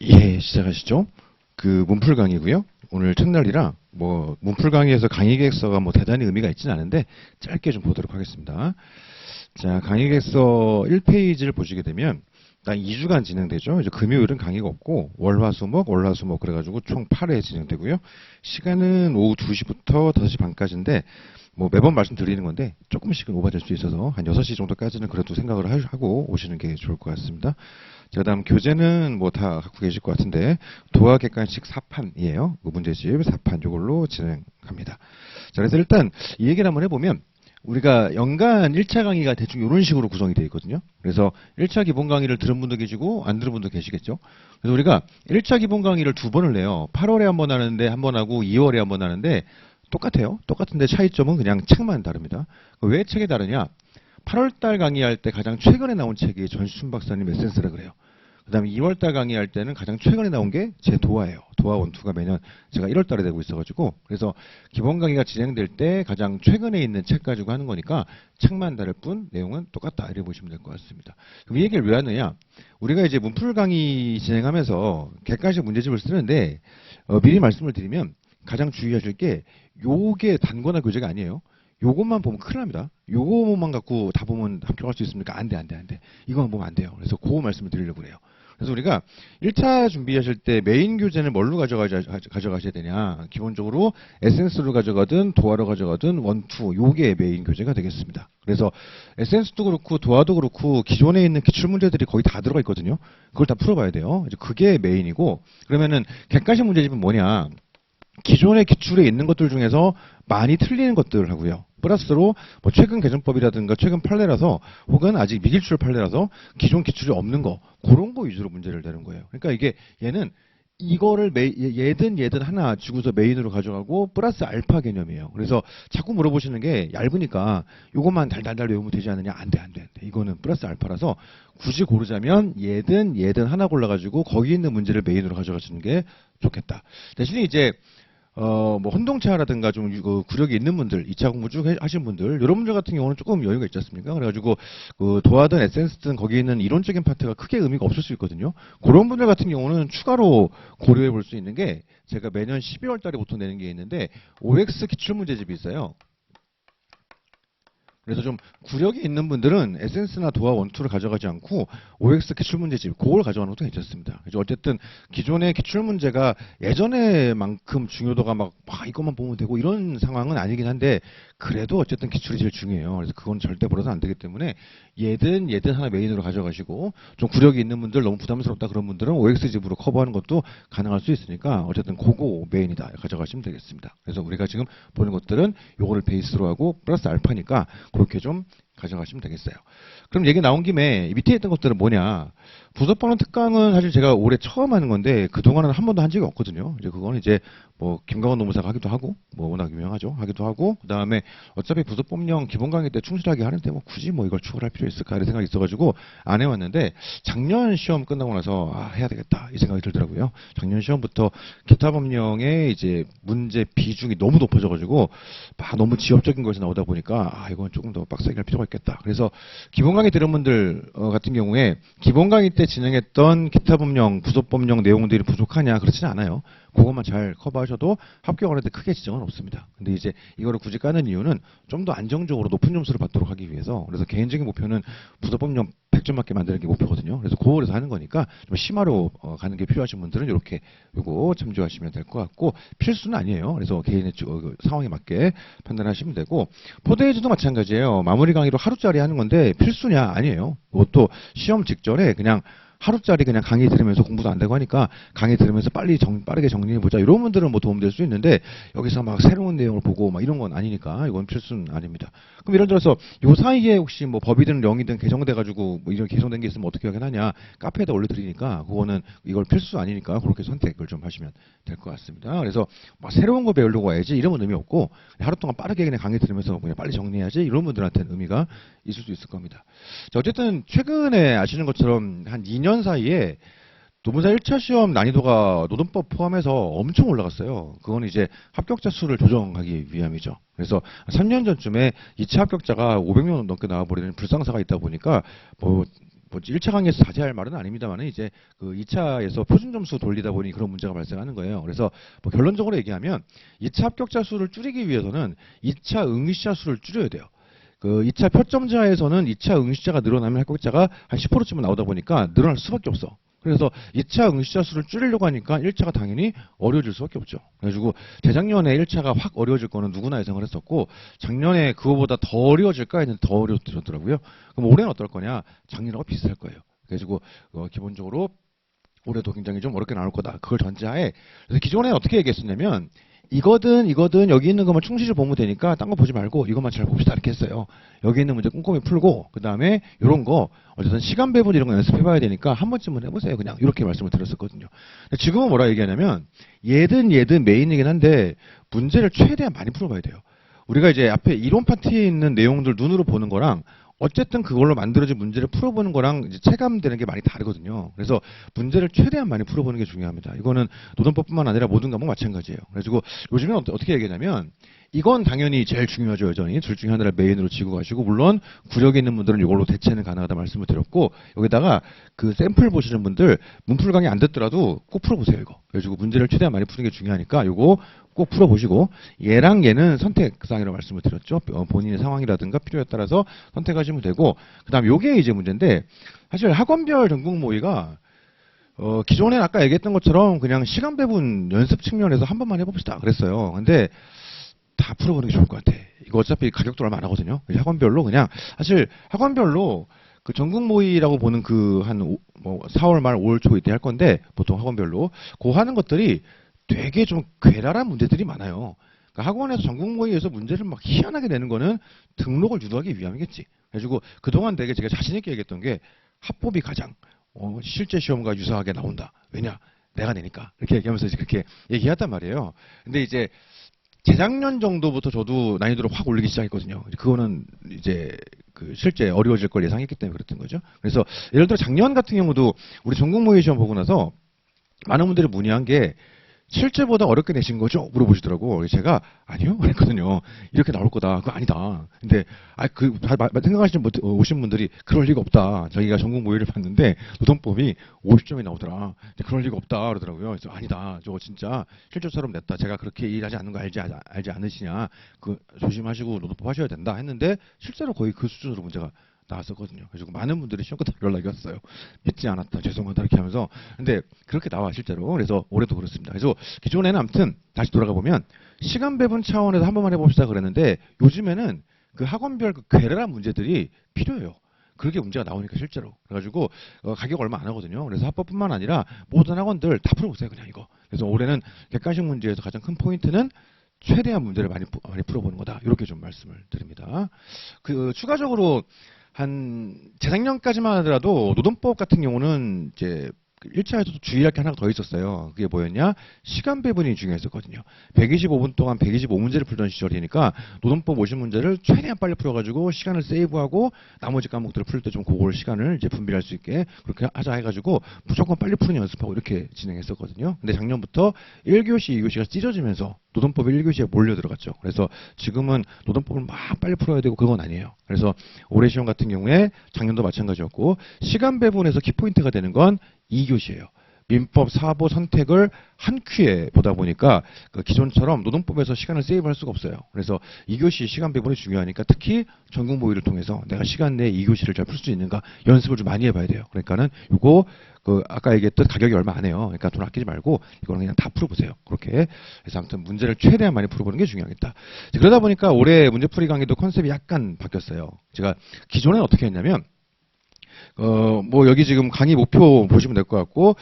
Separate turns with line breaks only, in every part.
예, 시작하시죠. 그 문풀 강의고요. 오늘 첫날이라 뭐 문풀 강의에서 강의 계획서가 뭐 대단히 의미가 있지는 않은데 짧게 좀 보도록 하겠습니다. 자, 강의 계획서 1페이지를 보시게 되면 딱 2주간 진행되죠. 이제 금요일은 강의가 없고 월화수목 그래가지고 총 8회 진행되고요. 시간은 오후 2시부터 5시 반까지인데 뭐 매번 말씀드리는 건데 조금씩은 오버될 수 있어서 한 6시 정도까지는 그래도 생각을 하고 오시는 게 좋을 것 같습니다. 자, 그다음 교재는 뭐 다 갖고 계실 것 같은데 도화 객관식 4판이에요. 문제집 4판 이걸로 진행합니다. 자, 그래서 일단 이 얘기를 한번 해보면 우리가 연간 1차 강의가 대충 이런 식으로 구성이 되어 있거든요. 그래서 1차 기본 강의를 들은 분도 계시고 안 들은 분도 계시겠죠. 그래서 우리가 1차 기본 강의를 2번을 내요. 8월에 한 번 하는데 한 번 하고 2월에 한 번 하는데 똑같아요. 똑같은데 차이점은 그냥 책만 다릅니다. 왜 책이 다르냐? 8월달 강의할 때 가장 최근에 나온 책이 전수춘 박사님 에센스라 그래요. 그 다음에 2월달 강의할 때는 가장 최근에 나온 게 제 도화예요. 도화 원투가 매년 제가 1월달에 되고 있어가지고 그래서 기본 강의가 진행될 때 가장 최근에 있는 책 가지고 하는 거니까 책만 다를 뿐 내용은 똑같다 이렇게 보시면 될 것 같습니다. 그럼 이 얘기를 왜 하느냐? 우리가 이제 문풀 강의 진행하면서 객관식 문제집을 쓰는데 미리 말씀을 드리면 가장 주의하실 게 요게 단거나 교재가 아니에요. 요것만 보면 큰일 납니다. 요것만 갖고 다 보면 합격할 수 있습니까? 안 돼. 이거만 보면 안 돼요. 그래서 그 말씀을 드리려고 그래요. 그래서 우리가 1차 준비하실 때 메인 교재는 뭘로 가져가셔야 되냐. 기본적으로 에센스로 가져가든 도화로 가져가든 원투 요게 메인 교재가 되겠습니다. 그래서 에센스도 그렇고 도화도 그렇고 기존에 있는 기출문제들이 거의 다 들어가 있거든요. 그걸 다 풀어봐야 돼요. 이제 그게 메인이고 그러면은 객관식 문제집은 뭐냐. 기존의 기출에 있는 것들 중에서 많이 틀리는 것들 하고요. 플러스로 뭐 최근 개정법이라든가 최근 판례라서 혹은 아직 미기출 판례라서 기존 기출이 없는 거 그런 거 위주로 문제를 내는 거예요. 그러니까 이게 얘는 이거를 얘든 하나 주고서 메인으로 가져가고 플러스 알파 개념이에요. 그래서 자꾸 물어보시는 게 얇으니까 이것만 달달달 외우면 되지 않느냐? 안 돼. 이거는 플러스 알파라서 굳이 고르자면 얘든 하나 골라가지고 거기 있는 문제를 메인으로 가져가시는 게 좋겠다. 대신에 이제 뭐 혼동차라든가 좀 구력이 있는 분들, 2차 공부 쭉 하신 분들, 이런 분들 같은 경우는 조금 여유가 있지 않습니까? 그래가지고 그 도화든 에센스든 거기에 있는 이론적인 파트가 크게 의미가 없을 수 있거든요. 그런 분들 같은 경우는 추가로 고려해 볼 수 있는 게 제가 매년 12월 달에 보통 내는 게 있는데 OX 기출문제집이 있어요. 그래서 좀 구력이 있는 분들은 에센스나 도화 원투를 가져가지 않고 OX 기출문제집 그걸 가져가는 것도 괜찮습니다. 그래서 어쨌든 기존의 기출문제가 예전에만큼 중요도가 막 이것만 보면 되고 이런 상황은 아니긴 한데 그래도 어쨌든 기출이 제일 중요해요. 그래서 그건 절대 버려서는 안 되기 때문에 얘든 하나 메인으로 가져가시고 좀 구력이 있는 분들 너무 부담스럽다 그런 분들은 OX집으로 커버하는 것도 가능할 수 있으니까 어쨌든 그거 메인이다 가져가시면 되겠습니다. 그래서 우리가 지금 보는 것들은 요거를 베이스로 하고 플러스 알파니까 그렇게 좀 가져가시면 되겠어요. 그럼 얘기 나온 김에 밑에 있던 것들은 뭐냐? 부속반원 특강은 사실 제가 올해 처음 하는 건데 그동안은 한 번도 한 적이 없거든요. 이제 그거는 이제 뭐 김강원 노무사가 하기도 하고 뭐 워낙 유명하죠. 하기도 하고 그다음에 어차피 부속법령 기본 강의 때 충실하게 하는데 뭐 굳이 뭐 이걸 추가할 필요 있을까 이런 생각이 있어가지고 안 해왔는데 작년 시험 끝나고 나서 해야 되겠다 이 생각이 들더라고요. 작년 시험부터 기타 법령의 이제 문제 비중이 너무 높아져가지고 너무 지엽적인 것이 나오다 보니까 이건 조금 더 빡세게 할 필요가 있겠다. 그래서 기본 강의 들은 분들 같은 경우에 기본 강의 때 진행했던 기타 법령, 부속법령 내용들이 부족하냐 그렇지는 않아요. 그것만 잘 커버하셔도 합격하는데 크게 지장은 없습니다. 근데 이제 이거를 굳이 까는 이유는 좀 더 안정적으로 높은 점수를 받도록 하기 위해서 그래서 개인적인 목표는 부속법령 100점 맞게 만드는 게 목표거든요. 그래서 그거에서 하는 거니까 좀 심화로 가는 게 필요하신 분들은 이렇게 요거 참조하시면 될 것 같고 필수는 아니에요. 그래서 개인의 상황에 맞게 판단하시면 되고 포데이즈도 마찬가지예요. 마무리 강의로 하루짜리 하는 건데 필수냐? 아니에요. 그것도 시험 직전에 그냥 하루짜리 그냥 강의 들으면서 공부도 안 되고 하니까 강의 들으면서 빠르게 정리해보자. 이런 분들은 뭐 도움될 수 있는데 여기서 막 새로운 내용을 보고 막 이런 건 아니니까 이건 필수는 아닙니다. 그럼 예를 들어서 요 사이에 혹시 뭐 법이든 령이든 개정돼가지고 뭐 이런 개정된 게 있으면 어떻게 하겠느냐. 카페에다 올려드리니까 그거는 이걸 필수 아니니까 그렇게 선택을 좀 하시면 될 것 같습니다. 그래서 막 새로운 거 배우려고 와야지 이런 건 의미 없고 하루 동안 빠르게 그냥 강의 들으면서 그냥 빨리 정리해야지 이런 분들한테는 의미가 있을 수 있을 겁니다. 자, 어쨌든 최근에 아시는 것처럼 한 2년 사이에 노무사 1차 시험 난이도가 노동법 포함해서 엄청 올라갔어요. 그건 이제 합격자 수를 조정하기 위함이죠. 그래서 3년 전쯤에 2차 합격자가 500명 넘게 나와버리는 불상사가 있다 보니까 뭐 뭐 1차 강의에서 자제할 말은 아닙니다만은 이제 그 2차에서 표준 점수 돌리다 보니 그런 문제가 발생하는 거예요. 그래서 뭐 결론적으로 얘기하면 2차 합격자 수를 줄이기 위해서는 2차 응시자 수를 줄여야 돼요. 그 2차 표점자에서는 2차 응시자가 늘어나면 합격자가 한 10%쯤 나오다 보니까 늘어날 수밖에 없어. 그래서 2차 응시자 수를 줄이려고 하니까 1차가 당연히 어려워질 수밖에 없죠. 그래가지고 재작년에 1차가 확 어려워질 거는 누구나 예상을 했었고 작년에 그거보다 더 어려워질까 했는데 더 어려워졌더라고요. 그럼 올해는 어떨 거냐? 작년하고 비슷할 거예요. 그래가지고 기본적으로 올해도 굉장히 좀 어렵게 나올 거다. 그걸 전제하에 그래서 기존에 어떻게 얘기했었냐면 이거든 여기 있는 것만 충실히 보면 되니까 딴 거 보지 말고 이것만 잘 봅시다 이렇게 했어요. 여기 있는 문제 꼼꼼히 풀고 그 다음에 이런 거 어쨌든 시간 배분 이런 거 연습해봐야 되니까 한 번쯤은 해보세요. 그냥 이렇게 말씀을 드렸었거든요. 지금은 뭐라 얘기하냐면 얘든 메인이긴 한데 문제를 최대한 많이 풀어봐야 돼요. 우리가 이제 앞에 이론 파트에 있는 내용들 눈으로 보는 거랑 어쨌든 그걸로 만들어진 문제를 풀어보는 거랑 이제 체감되는 게 많이 다르거든요. 그래서 문제를 최대한 많이 풀어보는 게 중요합니다. 이거는 노동법뿐만 아니라 모든 과목 마찬가지예요. 그래가지고 요즘에 어떻게 얘기하냐면 이건 당연히 제일 중요하죠. 여전히 둘 중에 하나를 메인으로 쥐고 가시고 물론 구력이 있는 분들은 이걸로 대체는 가능하다 말씀을 드렸고 여기다가 그 샘플 보시는 분들 문풀 강의 안 듣더라도 꼭 풀어보세요. 이거. 그래가지고 문제를 최대한 많이 푸는 게 중요하니까 이거 꼭 풀어보시고 얘랑 얘는 선택사항이라고 말씀을 드렸죠. 본인의 상황이라든가 필요에 따라서 선택하시면 되고 그 다음 요게 이제 문제인데 사실 학원별 전국 모의가 기존에 아까 얘기했던 것처럼 그냥 시간 배분 연습 측면에서 한 번만 해봅시다 그랬어요. 근데 다 풀어보는 게 좋을 것 같아. 이거 어차피 가격도 얼마 안 하거든요. 학원별로 그냥 사실 학원별로 그 전국 모의라고 보는 그 한 뭐 4월 말 5월 초 이때 할 건데 보통 학원별로 그 하는 것들이 되게 좀 괴랄한 문제들이 많아요. 그러니까 학원에서 전국 모의에서 문제를 막 희한하게 내는 거는 등록을 유도하기 위함이겠지. 그래가지고 그동안 되게 제가 자신 있게 얘기했던 게 합법이 가장 실제 시험과 유사하게 나온다. 왜냐? 내가 내니까. 이렇게 얘기하면서 이제 그렇게 얘기했단 말이에요. 근데 이제 재작년 정도부터 저도 난이도를 확 올리기 시작했거든요. 그거는 이제 그 실제 어려워질 걸 예상했기 때문에 그랬던 거죠. 그래서 예를 들어 작년 같은 경우도 우리 전국 모의 시험 보고 나서 많은 분들이 문의한 게 실제보다 어렵게 내신 거죠? 물어보시더라고. 제가 아니요 그랬거든요. 이렇게 나올 거다. 그거 아니다. 근데 생각하시는 오신 분들이 그럴 리가 없다. 저희가 전국 모의를 봤는데 노동법이 50점이 나오더라. 근데 그럴 리가 없다 그러더라고요. 그래서 아니다. 저거 진짜 실제처럼 냈다. 제가 그렇게 일하지 않는 거 알지 않으시냐. 그 조심하시고 노동법 하셔야 된다 했는데 실제로 거의 그 수준으로 문제가 나왔었거든요. 그래서 많은 분들이 시험 끝에 연락이 왔어요. 믿지 않았다. 죄송하다. 이렇게 하면서. 근데 그렇게 나와 실제로. 그래서 올해도 그렇습니다. 그래서 기존에는 아무튼 다시 돌아가 보면 시간 배분 차원에서 한 번만 해봅시다 그랬는데 요즘에는 그 학원별 그 괴랄한 문제들이 필요해요. 그렇게 문제가 나오니까 실제로. 그래가지고 가격 얼마 안 하거든요. 그래서 합법뿐만 아니라 모든 학원들 다 풀어보세요. 그냥 이거. 그래서 올해는 객관식 문제에서 가장 큰 포인트는 최대한 문제를 많이 풀어보는 거다. 이렇게 좀 말씀을 드립니다. 그 추가적으로 한 재작년까지만 하더라도 노동법 같은 경우는 이제 1차에서도 주의할 게 하나 더 있었어요. 그게 뭐였냐? 시간 배분이 중요했었거든요. 125분 동안 125문제를 풀던 시절이니까 노동법 오신 문제를 최대한 빨리 풀어가지고 시간을 세이브하고 나머지 과목들을 풀 때 좀 그걸 시간을 이제 분배할 수 있게 그렇게 하자 해가지고 무조건 빨리 푸는 연습하고 이렇게 진행했었거든요. 근데 작년부터 1교시, 2교시가 찢어지면서 노동법 1교시에 몰려 들어갔죠. 그래서 지금은 노동법을 막 빨리 풀어야 되고 그건 아니에요. 그래서 올해 시험 같은 경우에 작년도 마찬가지였고 시간 배분에서 키포인트가 되는 건 2교시예요. 민법, 사보, 선택을 한 큐에 보다 보니까 그 기존처럼 노동법에서 시간을 세이브할 수가 없어요. 그래서 2교시 시간 배분이 중요하니까 특히 전국 모의를 통해서 내가 시간 내에 2교시를 잘 풀 수 있는가 연습을 좀 많이 해봐야 돼요. 그러니까는 요거 그 아까 얘기했던 가격이 얼마 안 해요. 그러니까 돈 아끼지 말고 이거는 그냥 다 풀어보세요. 그렇게 해서 아무튼 문제를 최대한 많이 풀어보는 게 중요하겠다. 그러다 보니까 올해 문제풀이 강의도 컨셉이 약간 바뀌었어요. 제가 기존에 어떻게 했냐면 뭐 여기 지금 강의 목표 보시면 될 것 같고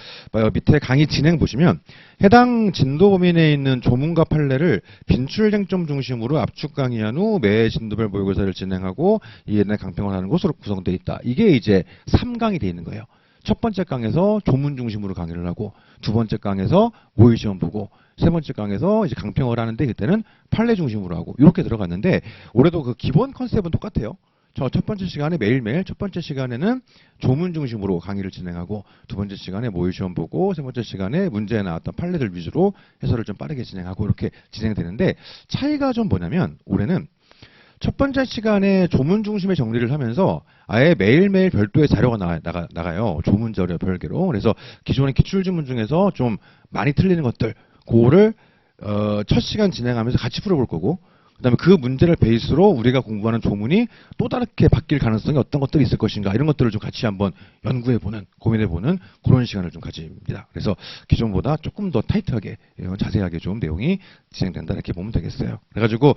밑에 강의 진행 보시면 해당 진도 범위 내에 있는 조문과 판례를 빈출 쟁점 중심으로 압축 강의한 후 매 진도별 모의고사를 진행하고 이에 대한 강평을 하는 것으로 구성되어 있다. 이게 이제 3강이 되어 있는 거예요. 첫 번째 강에서 조문 중심으로 강의를 하고 두 번째 강에서 모의 시험 보고 세 번째 강에서 이제 강평을 하는데 그때는 판례 중심으로 하고 이렇게 들어갔는데 올해도 그 기본 컨셉은 똑같아요. 첫 번째 시간에 매일매일 첫 번째 시간에는 조문 중심으로 강의를 진행하고 두 번째 시간에 모의 시험 보고 세 번째 시간에 문제에 나왔던 판례들 위주로 해설을 좀 빠르게 진행하고 이렇게 진행되는데 차이가 좀 뭐냐면 올해는 첫 번째 시간에 조문 중심의 정리를 하면서 아예 매일매일 별도의 자료가 나가요. 조문 자료 별개로. 그래서 기존의 기출지문 중에서 좀 많이 틀리는 것들, 그거를 첫 시간 진행하면서 같이 풀어볼 거고, 그다음에 그 문제를 베이스로 우리가 공부하는 조문이 또 다르게 바뀔 가능성이 어떤 것들이 있을 것인가, 이런 것들을 좀 같이 한번 연구해보는, 고민해보는 그런 시간을 좀 가집니다. 그래서 기존보다 조금 더 타이트하게, 자세하게 좀 내용이 진행된다, 이렇게 보면 되겠어요. 그래가지고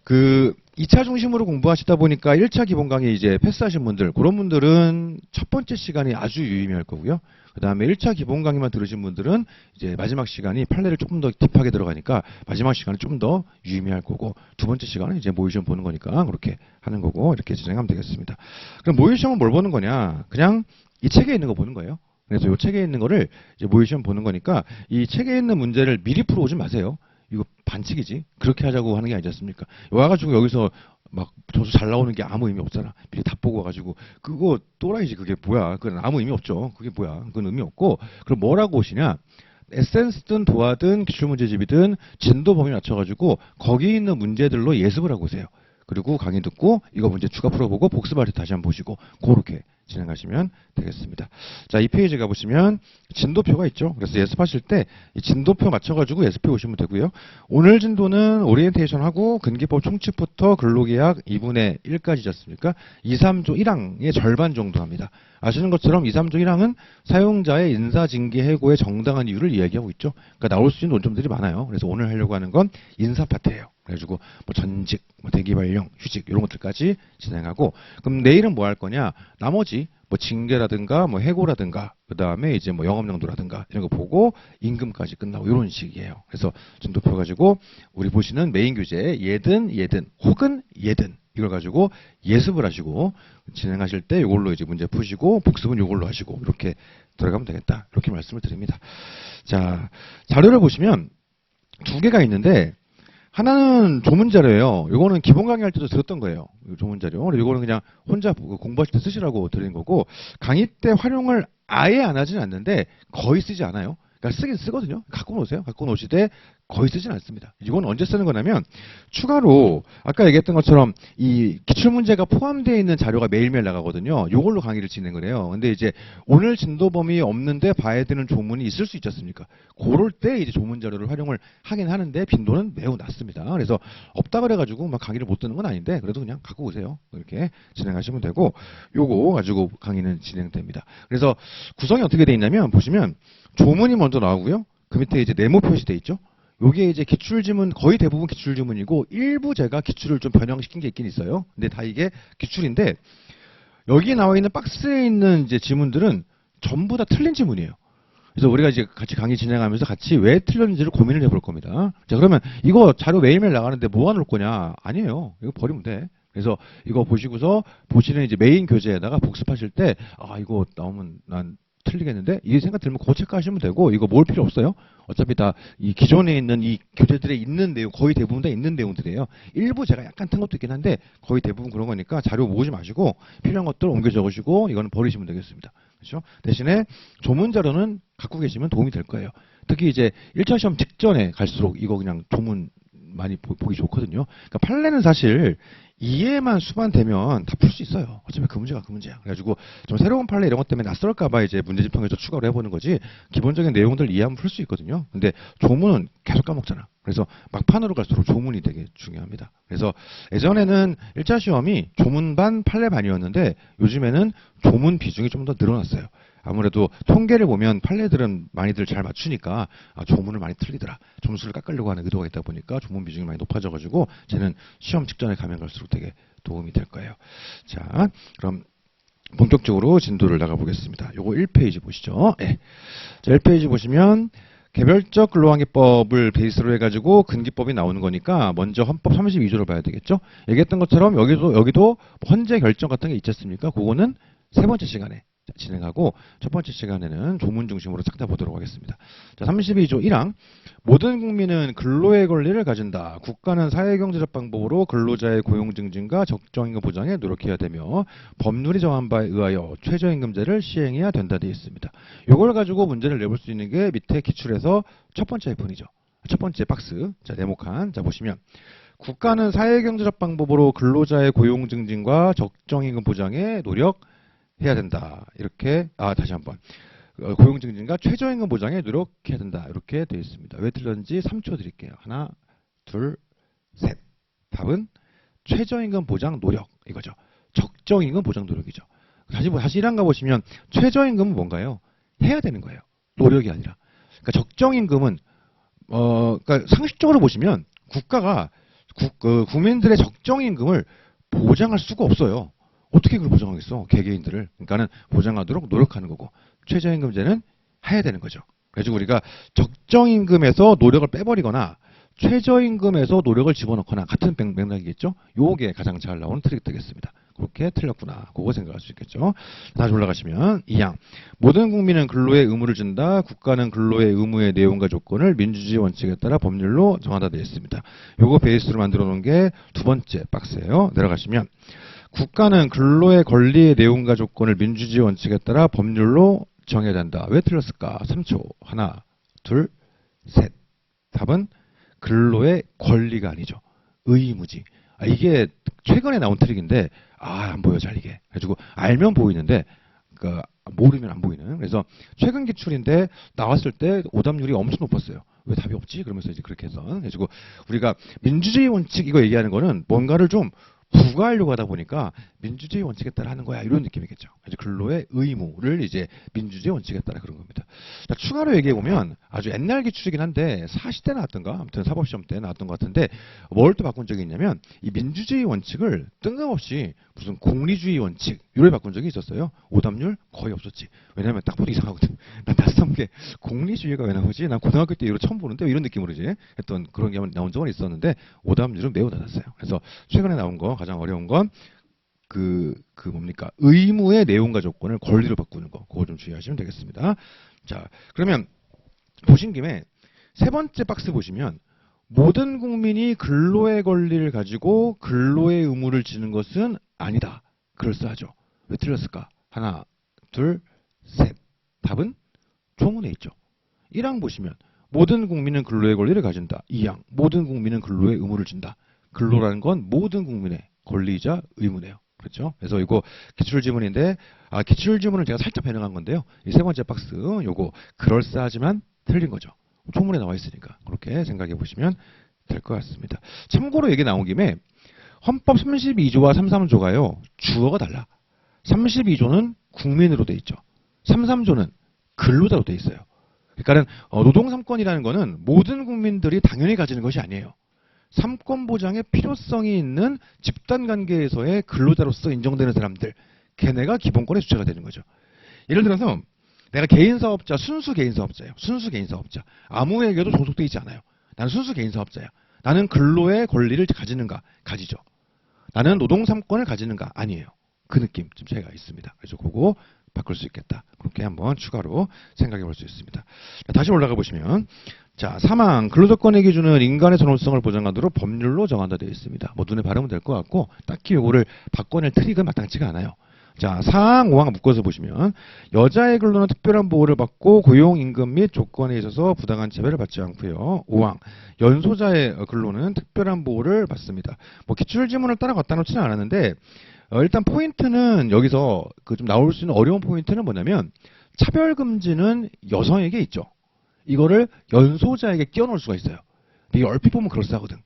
그 2차 중심으로 공부하시다 보니까 1차 기본 강의 이제 패스하신 분들, 그런 분들은 첫 번째 시간이 아주 유의미할 거고요. 그 다음에 1차 기본 강의만 들으신 분들은 이제 마지막 시간이 판례를 조금 더 딥하게 들어가니까 마지막 시간은 좀 더 유의미할 거고, 두 번째 시간은 이제 모의시험 보는 거니까 그렇게 하는 거고, 이렇게 진행하면 되겠습니다. 그럼 모의시험은 뭘 보는 거냐? 그냥 이 책에 있는 거 보는 거예요. 그래서 이 책에 있는 거를 이제 모의시험 보는 거니까 이 책에 있는 문제를 미리 풀어오지 마세요. 이거 반칙이지. 그렇게 하자고 하는 게 아니지 않습니까? 와가지고 여기서 막 점수 잘 나오는 게 아무 의미 없잖아. 미리 다 보고 와가지고 그거 또라이지. 그게 뭐야? 그건 아무 의미 없죠. 그게 뭐야? 그건 의미 없고. 그럼 뭐라고 오시냐? 에센스든 도화든 기출문제집이든 진도 범위 맞춰가지고 거기 있는 문제들로 예습을 하고 오세요. 그리고 강의 듣고 이거 문제 추가 풀어보고 복습할 때 다시 한번 보시고, 그렇게 진행하시면 되겠습니다. 자, 이 페이지 가보시면 진도표가 있죠. 그래서 예습하실 때 이 진도표 맞춰가지고 예습해 오시면 되고요. 오늘 진도는 오리엔테이션하고 근기법 총칙부터 근로계약 2분의 1까지지 않습니까? 2, 3조 1항의 절반 정도 합니다. 아시는 것처럼 2, 3조 1항은 사용자의 인사징계 해고의 정당한 이유를 이야기하고 있죠. 그러니까 나올 수 있는 논점들이 많아요. 그래서 오늘 하려고 하는 건 인사 파트예요. 그래가지고 뭐 전직, 뭐 대기발령, 휴직 이런 것들까지 진행하고, 그럼 내일은 뭐 할 거냐? 나머지 뭐 징계라든가 뭐 해고라든가 그 다음에 이제 뭐 영업영도라든가 이런 거 보고 임금까지 끝나고 이런 식이에요. 그래서 진도표 가지고 우리 보시는 메인 교재 얘든 혹은 얘든 이걸 가지고 예습을 하시고 진행하실 때 이걸로 이제 문제 푸시고 복습은 이걸로 하시고 이렇게 들어가면 되겠다, 이렇게 말씀을 드립니다. 자, 자료를 보시면 두 개가 있는데 하나는 조문자료예요. 이거는 기본 강의 할 때도 들었던 거예요. 조문자료. 그리고 이거는 그냥 혼자 공부하실 때 쓰시라고 드린 거고, 강의 때 활용을 아예 안 하지는 않는데 거의 쓰지 않아요. 그러니까 쓰긴 쓰거든요. 갖고 노세요. 갖고 노시되 거의 쓰진 않습니다. 이건 언제 쓰는 거냐면 추가로 아까 얘기했던 것처럼 이 기출문제가 포함되어 있는 자료가 매일매일 나가거든요. 이걸로 강의를 진행을 해요. 근데 이제 오늘 진도 범위 없는데 봐야 되는 조문이 있을 수 있지 않습니까? 그럴 때 이제 조문 자료를 활용을 하긴 하는데 빈도는 매우 낮습니다. 그래서 없다 그래가지고 막 강의를 못 듣는 건 아닌데 그래도 그냥 갖고 오세요. 이렇게 진행하시면 되고, 요거 가지고 강의는 진행됩니다. 그래서 구성이 어떻게 돼 있냐면 보시면 조문이 먼저 나오고요. 그 밑에 이제 네모 표시돼 있죠. 요게 이제 기출지문, 거의 대부분 기출지문이고 일부 제가 기출을 좀 변형시킨 게 있긴 있어요. 근데 다 이게 기출인데 여기 나와 있는 박스에 있는 이제 지문들은 전부 다 틀린 지문이에요. 그래서 우리가 이제 같이 강의 진행하면서 같이 왜 틀렸는지를 고민을 해볼 겁니다. 자, 그러면 이거 자료 매일매일 나가는데 뭐가 넣을 거냐? 아니에요. 이거 버리면 돼. 그래서 이거 보시고서 보시는 이제 메인 교재에다가 복습하실 때, 아, 이거 나오면 난 틀리겠는데? 이 생각 들면 그거 체크하시면 되고, 이거 모을 필요 없어요. 어차피 다 이 기존에 있는 이 교재들에 있는 내용, 거의 대부분 다 있는 내용들이에요. 일부 제가 약간 튼 것도 있긴 한데, 거의 대부분 그런 거니까 자료 모으지 마시고, 필요한 것들 옮겨 적으시고, 이거는 버리시면 되겠습니다. 그렇죠? 대신에 조문 자료는 갖고 계시면 도움이 될 거예요. 특히 이제 1차 시험 직전에 갈수록 이거 그냥 조문 많이 보기 좋거든요. 그러니까 판례는 사실 이해만 수반되면 다 풀 수 있어요. 어차피 그 문제가 그 문제야. 그래가지고 좀 새로운 판례 이런 것 때문에 낯설까봐 이제 문제집 통해서 추가로 해보는 거지, 기본적인 내용들 이해하면 풀 수 있거든요. 근데 조문은 계속 까먹잖아. 그래서 막판으로 갈수록 조문이 되게 중요합니다. 그래서 예전에는 1차 시험이 조문 반 판례 반이었는데 요즘에는 조문 비중이 좀 더 늘어났어요. 아무래도 통계를 보면 판례들은 많이들 잘 맞추니까 조문을 많이 틀리더라, 점수를 깎으려고 하는 의도가 있다 보니까 조문 비중이 많이 높아져가지고 쟤는 시험 직전에 가면 갈수록 되게 도움이 될 거예요. 자, 그럼 본격적으로 진도를 나가보겠습니다. 요거 1페이지 보시죠. 네. 자, 1페이지 보시면 개별적 근로관계법을 베이스로 해가지고 근기법이 나오는 거니까 먼저 헌법 32조를 봐야 되겠죠. 얘기했던 것처럼 여기도 헌재 결정 같은 게 있지 않습니까? 그거는 세 번째 시간에 진행하고 첫 번째 시간에는 조문 중심으로 싹 다 보도록 하겠습니다. 자, 32조 1항. 모든 국민은 근로의 권리를 가진다. 국가는 사회경제적 방법으로 근로자의 고용 증진과 적정임금 보장에 노력해야 되며 법률이 정한 바에 의하여 최저임금제를 시행해야 된다 되어 있습니다. 이걸 가지고 문제를 내볼 수 있는 게 밑에 기출에서 첫 번째 부분이죠. 첫 번째 박스. 자, 네모칸. 자, 보시면 국가는 사회경제적 방법으로 근로자의 고용 증진과 적정임금 보장에 노력해야 된다. 이렇게 다시 한번 고용 증진과 최저임금 보장에 노력해야 된다. 이렇게 되어 있습니다. 왜 틀렸는지 3초 드릴게요. 하나, 둘, 셋. 답은 최저임금 보장 노력 이거죠. 적정임금 보장 노력이죠. 다시 1항 가보시면 최저임금은 뭔가요? 해야 되는 거예요. 노력이 아니라. 그러니까 적정임금은 그러니까 상식적으로 보시면 국가가 국민들의 적정임금을 보장할 수가 없어요. 어떻게 그걸 보장하겠어? 개개인들을. 그러니까는 보장하도록 노력하는 거고 최저임금제는 해야 되는 거죠. 그래서 우리가 적정임금에서 노력을 빼버리거나 최저임금에서 노력을 집어넣거나 같은 맥락이겠죠. 요게 가장 잘 나오는 트릭 되겠습니다. 그렇게 틀렸구나. 그거 생각할 수 있겠죠. 다시 올라가시면 2항. 모든 국민은 근로의 의무를 준다. 국가는 근로의 의무의 내용과 조건을 민주주의 원칙에 따라 법률로 정하다 되어 있습니다. 요거 베이스로 만들어 놓은 게 두 번째 박스예요. 내려가시면 국가는 근로의 권리의 내용과 조건을 민주주의 원칙에 따라 법률로 정해야 된다. 왜 틀렸을까? 3초. 하나, 둘, 셋. 답은 근로의 권리가 아니죠. 의무지. 이게 최근에 나온 트릭인데 안 보여 잘 이게. 그래가지고 알면 보이는데 모르면 안 보이는. 그래서 최근 기출인데 나왔을 때 오답률이 엄청 높았어요. 왜 답이 없지? 그러면서 이제 그렇게 해서. 그래가지고 우리가 민주주의 원칙 이거 얘기하는 거는 뭔가를 좀 부과하려고 하다 보니까 민주주의 원칙에 따라 하는 거야 이런 느낌이겠죠. 그래서 근로의 의무를 이제 민주주의 원칙에 따라 그런 겁니다. 자, 추가로 얘기해 보면 아주 옛날 기출이긴 한데 40대 나왔던가 아무튼 사법시험 때 나왔던 것 같은데 뭘 또 바꾼 적이 있냐면 이 민주주의 원칙을 뜬금없이 무슨 공리주의 원칙 이걸 바꾼 적이 있었어요. 오답률 거의 없었지. 왜냐면 딱 보도 이상하거든. 난 낯선 게 공리주의가 왜 나오지? 난 고등학교 때 이거 처음 보는데 이런 느낌으로 이제 했던 그런 게 나온 적은 있었는데 오답률은 매우 낮았어요. 그래서 최근에 나온 거 가장 어려운 건 뭡니까? 의무의 내용과 조건을 권리로 바꾸는 거. 그거 좀 주의하시면 되겠습니다. 자, 그러면 보신 김에 세 번째 박스 보시면 모든 국민이 근로의 권리를 가지고 근로의 의무를 지는 것은 아니다. 그럴싸하죠. 왜 틀렸을까? 하나, 둘, 셋. 답은 조문에 있죠. 1항 보시면 모든 국민은 근로의 권리를 가진다. 2항 모든 국민은 근로의 의무를 진다. 근로라는 건 모든 국민의 권리이자 의무네요. 그렇죠? 그래서 이거 기출지문인데 기출지문을 제가 살짝 변형한 건데요. 이 세 번째 박스 요거 그럴싸하지만 틀린 거죠. 초문에 나와 있으니까 그렇게 생각해 보시면 될 것 같습니다. 참고로 얘기 나온 김에 헌법 32조와 33조가요. 주어가 달라. 32조는 국민으로 돼 있죠. 33조는 근로자로 돼 있어요. 그러니까는 노동 3권이라는 거는 모든 국민들이 당연히 가지는 것이 아니에요. 3권 보장에 필요성이 있는 집단 관계에서의 근로자로서 인정되는 사람들, 걔네가 기본권의 주체가 되는 거죠. 예를 들어서 내가 개인사업자, 순수 개인사업자예요. 순수 개인사업자. 아무에게도 종속돼 있지 않아요. 나는 순수 개인사업자야. 나는 근로의 권리를 가지는가? 가지죠. 나는 노동 3권을 가지는가? 아니에요. 그 느낌 좀 차이가 있습니다. 그래서 그거 바꿀 수 있겠다. 그렇게 한번 추가로 생각해 볼 수 있습니다. 자, 다시 올라가 보시면 자, 3항 근로조건의 기준은 인간의 존엄성을 보장하도록 법률로 정한다 되어 있습니다. 뭐 눈에 바르면 될 것 같고 딱히 요거를 바꿔낼 트릭은 마땅치가 않아요. 자, 4항, 5항 묶어서 보시면 여자의 근로는 특별한 보호를 받고 고용, 임금 및 조건에 있어서 부당한 차별을 받지 않고요. 5항 연소자의 근로는 특별한 보호를 받습니다. 뭐 기출지문을 따라 갖다 놓지는 않았는데 일단 포인트는 여기서 좀 나올 수 있는 어려운 포인트는 뭐냐면 차별금지는 여성에게 있죠. 이거를 연소자에게 끼워넣을 수가 있어요. 이게 얼핏 보면 그럴싸하거든.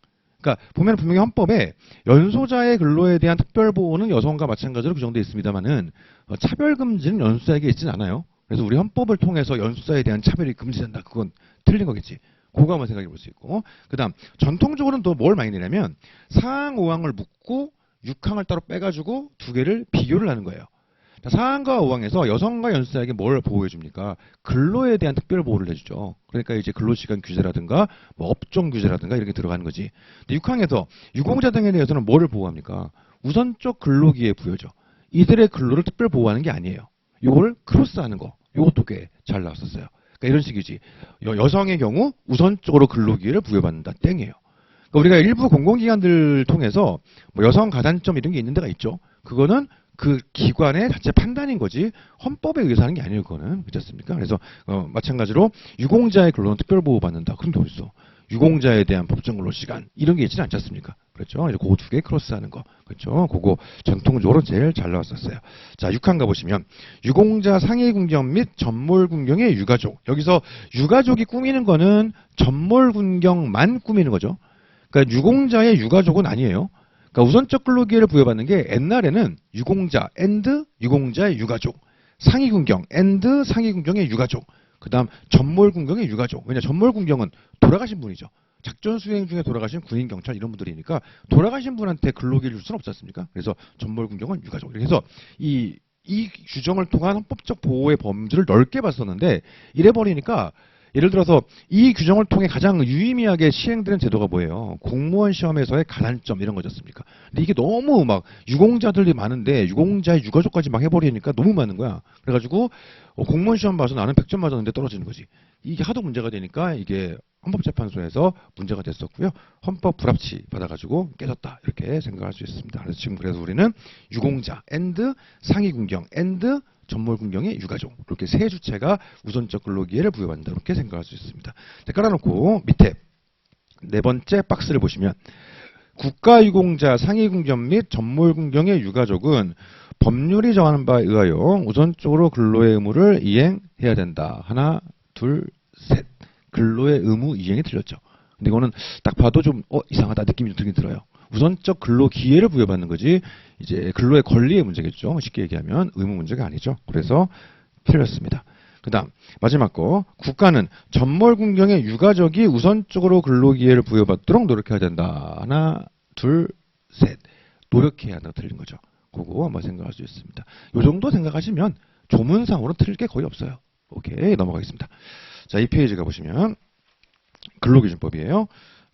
그러니까 보면 분명히 헌법에 연소자의 근로에 대한 특별보호는 여성과 마찬가지로 규정되어 있습니다만은 차별금지는 연소자에게 있지는 않아요. 그래서 우리 헌법을 통해서 연소자에 대한 차별이 금지된다. 그건 틀린 거겠지. 그거 한번 생각해 볼 수 있고. 그 다음 전통적으로는 또 뭘 많이 내냐면 4항, 5항을 묶고 6항을 따로 빼가지고 두 개를 비교를 하는 거예요. 4항과 5항에서 여성과 연소자에게 뭘 보호해 줍니까? 근로에 대한 특별 보호를 해주죠. 그러니까 이제 근로시간 규제라든가 뭐 업종 규제라든가 이렇게 들어가는 거지. 근데 6항에서 유공자 등에 대해서는 뭐를 보호합니까? 우선적 근로기회 부여죠. 이들의 근로를 특별 보호하는 게 아니에요. 이거를 크로스하는 거. 이것도 꽤 잘 나왔었어요. 그러니까 이런 식이지. 여성의 경우 우선적으로 근로기회를 부여받는다. 땡이에요. 그러니까 우리가 일부 공공기관들 통해서 뭐 여성 가산점 이런 게 있는 데가 있죠. 그거는 그 기관의 자체 판단인 거지 헌법에 의해서 하는 게 아니에요. 그거는 그렇지 않습니까? 그래서 마찬가지로 유공자의 근로는 특별보호받는다. 그런 게 어딨어. 유공자에 대한 법정 근로시간 이런 게 있지는 않지 않습니까? 그렇죠? 이제 그 두 개 크로스하는 거. 그렇죠? 그거 전통적으로 제일 잘 나왔었어요. 자, 6칸 가보시면 유공자 상해군경 및 전몰군경의 유가족. 여기서 유가족이 꾸미는 거는 전몰군경만 꾸미는 거죠. 그러니까 유공자의 유가족은 아니에요. 그러니까 우선적 근로기회를 부여받는 게 옛날에는 유공자 앤드 유공자의 유가족, 상위군경 앤드 상위군경의 유가족, 그 다음 전몰군경의 유가족. 왜냐 전몰군경은 돌아가신 분이죠. 작전 수행 중에 돌아가신 군인, 경찰 이런 분들이니까 돌아가신 분한테 근로기를 줄 수는 없지 않습니까? 그래서 전몰군경은 유가족. 그래서 이 규정을 통한 헌법적 보호의 범주를 넓게 봤었는데 이래 버리니까 예를 들어서 이 규정을 통해 가장 유의미하게 시행되는 제도가 뭐예요? 공무원 시험에서의 가산점 이런 거였습니까? 근데 이게 너무 막 유공자들이 많은데 유공자의 유가족까지 막 해버리니까 너무 많은 거야. 그래가지고 공무원 시험 봐서 나는 100점 맞았는데 떨어지는 거지. 이게 하도 문제가 되니까 이게 헌법재판소에서 문제가 됐었고요. 헌법 불합치 받아가지고 깨졌다 이렇게 생각할 수 있습니다. 그래서 지금 그래서 우리는 유공자 앤드 상위군경 앤드 전몰군경의 유가족 이렇게 세 주체가 우선적 근로기회를 부여받는다 이렇게 생각할 수 있습니다. 자, 깔아놓고 밑에 네 번째 박스를 보시면 국가유공자 상위군경 및 전몰군경의 유가족은 법률이 정하는 바에 의하여 우선적으로 근로의 의무를 이행해야 된다. 하나, 둘, 셋. 근로의 의무 이행이 틀렸죠. 근데 이거는 딱 봐도 좀 이상하다 느낌이 좀 들긴 들어요. 우선적 근로 기회를 부여받는 거지 이제 근로의 권리의 문제겠죠. 쉽게 얘기하면 의무 문제가 아니죠. 그래서 틀렸습니다. 그 다음 마지막 거 국가는 전몰군경의 유가족이 우선적으로 근로 기회를 부여받도록 노력해야 된다. 하나 둘 셋. 노력해야 한다고 틀린 거죠. 그거 한번 생각할 수 있습니다. 이 정도 생각하시면 조문상으로 틀릴 게 거의 없어요. 오케이 넘어가겠습니다. 자, 이 페이지 가보시면 근로기준법이에요.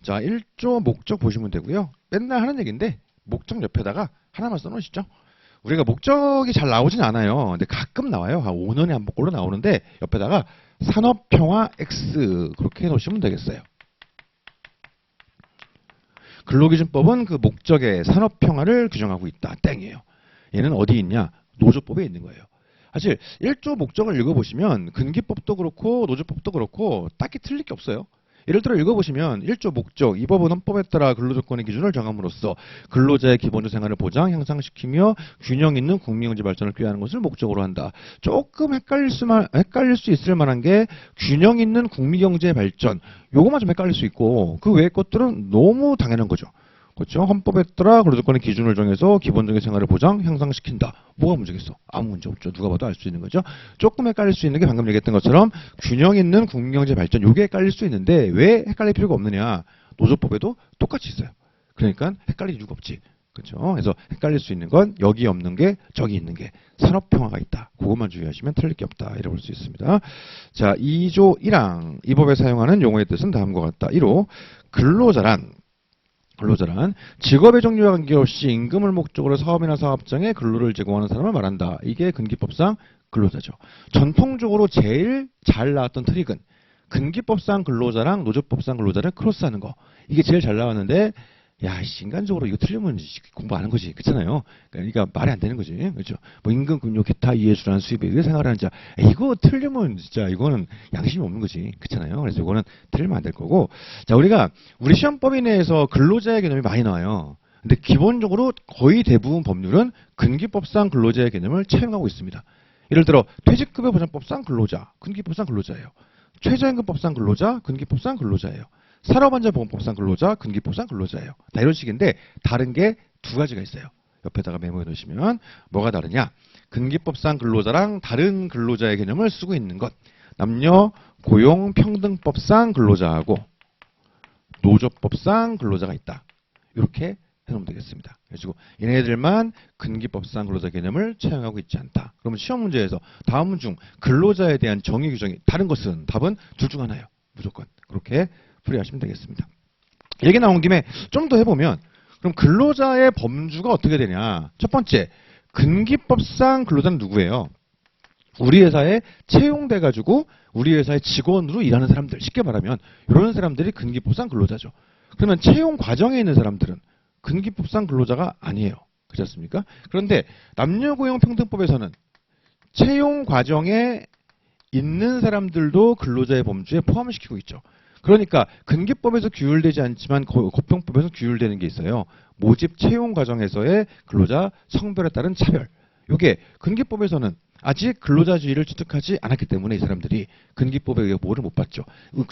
자, 1조 목적 보시면 되고요. 맨날 하는 얘기인데 목적 옆에다가 하나만 써놓으시죠. 우리가 목적이 잘 나오진 않아요. 근데 가끔 나와요. 한 5년에 한 번꼴로 나오는데 옆에다가 산업평화 X 그렇게 해놓으시면 되겠어요. 근로기준법은 그 목적의 산업평화를 규정하고 있다. 땡이에요. 얘는 어디 있냐? 노조법에 있는 거예요. 사실 1조 목적을 읽어보시면 근기법도 그렇고 노조법도 그렇고 딱히 틀릴 게 없어요. 예를 들어 읽어보시면 1조 목적, 이 법은 헌법에 따라 근로조건의 기준을 정함으로써 근로자의 기본적 생활을 보장, 향상시키며 균형 있는 국민경제 발전을 꾀하는 것을 목적으로 한다. 조금 헷갈릴 수 있을 만한 게 균형 있는 국민경제 발전, 요것만 좀 헷갈릴 수 있고 그 외의 것들은 너무 당연한 거죠. 그렇죠? 헌법에 따라 근로조건의 기준을 정해서 기본적인 생활을 보장, 향상시킨다. 뭐가 문제겠어? 아무 문제 없죠. 누가 봐도 알 수 있는 거죠. 조금 헷갈릴 수 있는 게 방금 얘기했던 것처럼 균형 있는 국민경제 발전. 요게 헷갈릴 수 있는데 왜 헷갈릴 필요가 없느냐? 노조법에도 똑같이 있어요. 그러니까 헷갈릴 이유가 없지. 그렇죠? 그래서 헷갈릴 수 있는 건 여기 없는 게 저기 있는 게 산업평화가 있다. 그것만 주의하시면 틀릴 게 없다. 이래 볼 수 있습니다. 자, 2조 1항. 이 법에 사용하는 용어의 뜻은 다음과 같다. 1호 근로자란 직업의 종류와 관계없이 임금을 목적으로 사업이나 사업장에 근로를 제공하는 사람을 말한다. 이게 근기법상 근로자죠. 전통적으로 제일 잘 나왔던 트릭은 근기법상 근로자랑 노조법상 근로자를 크로스하는 거. 이게 제일 잘 나왔는데 야, 인간적으로 이거 틀리면 공부 안 하는 거지. 그렇잖아요. 그러니까 말이 안 되는 거지. 그렇죠. 뭐 임금, 급료, 기타 이에 준하는 수입에 의해 생활하는 자. 이거 틀리면 진짜 이거는 양심이 없는 거지. 그렇잖아요. 그래서 이거는 틀리면 안 될 거고. 자, 우리 시험법인 내에서 근로자의 개념이 많이 나와요. 근데 기본적으로 거의 대부분 법률은 근기법상 근로자의 개념을 채용하고 있습니다. 예를 들어 퇴직급여보장법상 근로자, 근기법상 근로자예요. 최저임금법상 근로자, 근기법상 근로자예요. 산업안전보건법상 근로자, 근기법상 근로자예요. 다 이런 식인데 다른 게 두 가지가 있어요. 옆에다가 메모해 놓으시면 뭐가 다르냐? 근기법상 근로자랑 다른 근로자의 개념을 쓰고 있는 것. 남녀 고용평등법상 근로자하고 노조법상 근로자가 있다. 이렇게 해놓으면 되겠습니다. 그래서 얘네들만 근기법상 근로자 개념을 채용하고 있지 않다. 그러면 시험 문제에서 다음 중 근로자에 대한 정의 규정이 다른 것은 답은 둘 중 하나예요. 무조건. 그렇게 풀이하시면 되겠습니다. 얘기 나온 김에 좀 더 해보면 그럼 근로자의 범주가 어떻게 되냐. 첫 번째, 근기법상 근로자는 누구예요? 우리 회사에 채용돼가지고 우리 회사의 직원으로 일하는 사람들. 쉽게 말하면 이런 사람들이 근기법상 근로자죠. 그러면 채용 과정에 있는 사람들은 근기법상 근로자가 아니에요. 그렇지 않습니까? 그런데 남녀고용평등법에서는 채용 과정에 있는 사람들도 근로자의 범주에 포함시키고 있죠. 그러니까 근기법에서 규율되지 않지만 고평법에서 규율되는 게 있어요. 모집 채용 과정에서의 근로자 성별에 따른 차별. 이게 근기법에서는 아직 근로자주의를 취득하지 않았기 때문에 이 사람들이 근기법에 의해 보호를 못 받죠.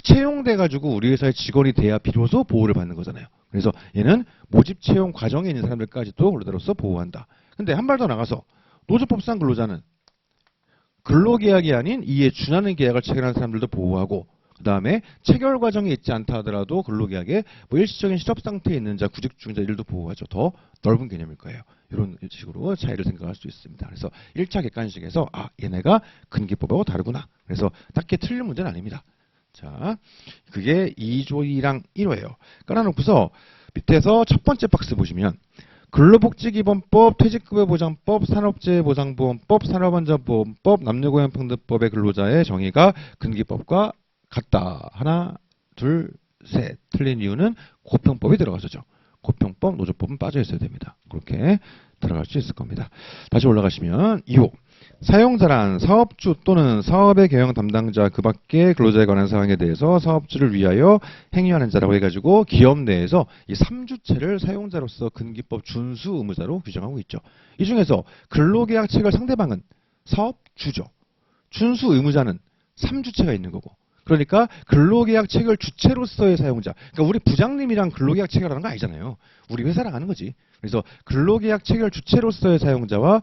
채용돼가지고 우리 회사의 직원이 돼야 비로소 보호를 받는 거잖아요. 그래서 얘는 모집 채용 과정에 있는 사람들까지도 근로자로서 보호한다. 근데 한 발 더 나가서 노조법상 근로자는 근로계약이 아닌 이에 준하는 계약을 체결한 사람들도 보호하고, 그 다음에 체결 과정이 있지 않다 하더라도 근로계약에 뭐 일시적인 실업 상태에 있는 자, 구직 중자 이들도 보호하죠. 더 넓은 개념일 거예요. 이런 식으로 차이를 생각할 수 있습니다. 그래서 1차 객관식에서 얘네가 근기법하고 다르구나. 그래서 딱히 틀린 문제는 아닙니다. 자, 그게 2조이랑 1호예요. 깔아놓고서 밑에서 첫 번째 박스 보시면 근로복지기본법, 퇴직급여보장법, 산업재해보장보험법, 산업안전보험법, 남녀고용평등법의 근로자의 정의가 근기법과 같다. 하나, 둘, 셋. 틀린 이유는 고평법이 들어가서죠. 고평법, 노조법은 빠져 있어야 됩니다. 그렇게 들어갈 수 있을 겁니다. 다시 올라가시면 2호. 사용자란 사업주 또는 사업의 경영 담당자 그 밖의 근로자에 관한 사항에 대해서 사업주를 위하여 행위하는 자라고 해가지고 기업 내에서 이 3주체를 사용자로서 근기법 준수 의무자로 규정하고 있죠. 이 중에서 근로계약 체결 상대방은 사업주죠. 준수 의무자는 3주체가 있는 거고. 그러니까 근로계약 체결 주체로서의 사용자. 그러니까 우리 부장님이랑 근로계약 체결하는 거 아니잖아요. 우리 회사랑 하는 거지. 그래서 근로계약 체결 주체로서의 사용자와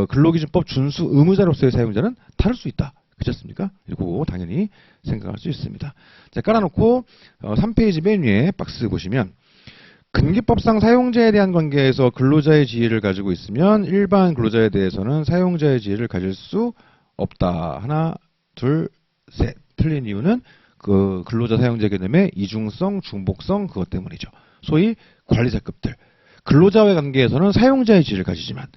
근로기준법 준수 의무자로서의 사용자는 다를 수 있다. 그렇습니까? 이거 당연히 생각할 수 있습니다. 자, 깔아놓고 3페이지 맨 위에 박스 보시면 근기법상 사용자에 대한 관계에서 근로자의 지위를 가지고 있으면 일반 근로자에 대해서는 사용자의 지위를 가질 수 없다. 하나, 둘, 셋. 틀린 이유는 그 근로자 사용자 개념의 이중성, 중복성 그것 때문이죠. 소위 관리자급들. 근로자와의 관계에서는 사용자의 지위를 가지지만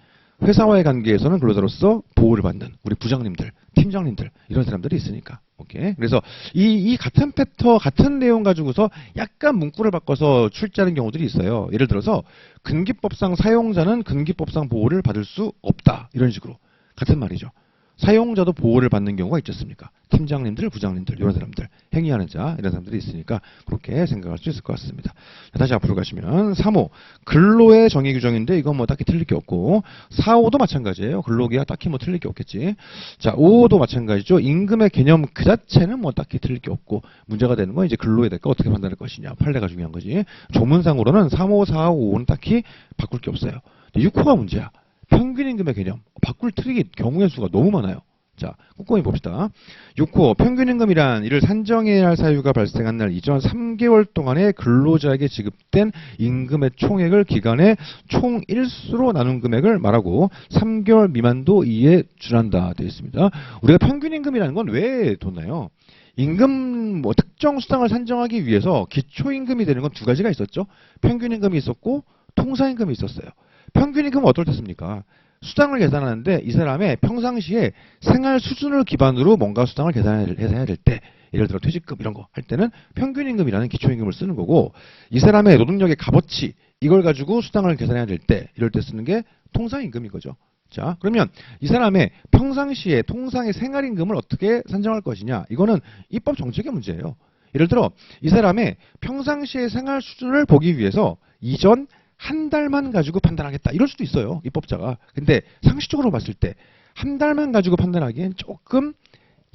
회사와의 관계에서는 근로자로서 보호를 받는 우리 부장님들, 팀장님들 이런 사람들이 있으니까. 오케이. 그래서 이 같은 패턴, 같은 내용 가지고서 약간 문구를 바꿔서 출제하는 경우들이 있어요. 예를 들어서 근기법상 사용자는 근기법상 보호를 받을 수 없다. 이런 식으로. 같은 말이죠. 사용자도 보호를 받는 경우가 있지 않습니까? 팀장님들, 부장님들 이런 사람들, 행위하는 자 이런 사람들이 있으니까 그렇게 생각할 수 있을 것 같습니다. 자, 다시 앞으로 가시면 3호 근로의 정의 규정인데 이건 뭐 딱히 틀릴 게 없고 4호도 마찬가지예요. 근로계약 딱히 뭐 틀릴 게 없겠지. 자, 5호도 마찬가지죠. 임금의 개념 그 자체는 뭐 딱히 틀릴 게 없고 문제가 되는 건 이제 근로의 대가 어떻게 판단할 것이냐 판례가 중요한 거지. 조문상으로는 3호, 4호, 5호는 딱히 바꿀 게 없어요. 6호가 문제야. 평균임금의 개념, 바꿀 트릭이 경우의 수가 너무 많아요. 자, 꼼꼼히 봅시다. 6호, 평균임금이란 이를 산정해야 할 사유가 발생한 날 이전 3개월 동안에 근로자에게 지급된 임금의 총액을 기간의 총 일수로 나눈 금액을 말하고 3개월 미만도 이에 준한다 되어 있습니다. 우리가 평균임금이라는 건 왜 뒀나요? 임금 뭐 특정 수당을 산정하기 위해서 기초임금이 되는 건 두 가지가 있었죠. 평균임금이 있었고 통상임금이 있었어요. 평균임금은 어떨 때 씁니까? 수당을 계산하는데 이 사람의 평상시에 생활 수준을 기반으로 뭔가 수당을 계산해야 될 때, 예를 들어 퇴직금 이런 거 할 때는 평균임금이라는 기초임금을 쓰는 거고, 이 사람의 노동력의 값어치 이걸 가지고 수당을 계산해야 될 때, 이럴 때 쓰는 게 통상임금인 거죠. 자, 그러면 이 사람의 평상시에 통상의 생활임금을 어떻게 산정할 것이냐? 이거는 입법 정책의 문제예요. 예를 들어 이 사람의 평상시의 생활 수준을 보기 위해서 이전 한 달만 가지고 판단하겠다. 이럴 수도 있어요. 입법자가. 근데 상식적으로 봤을 때 한 달만 가지고 판단하기엔 조금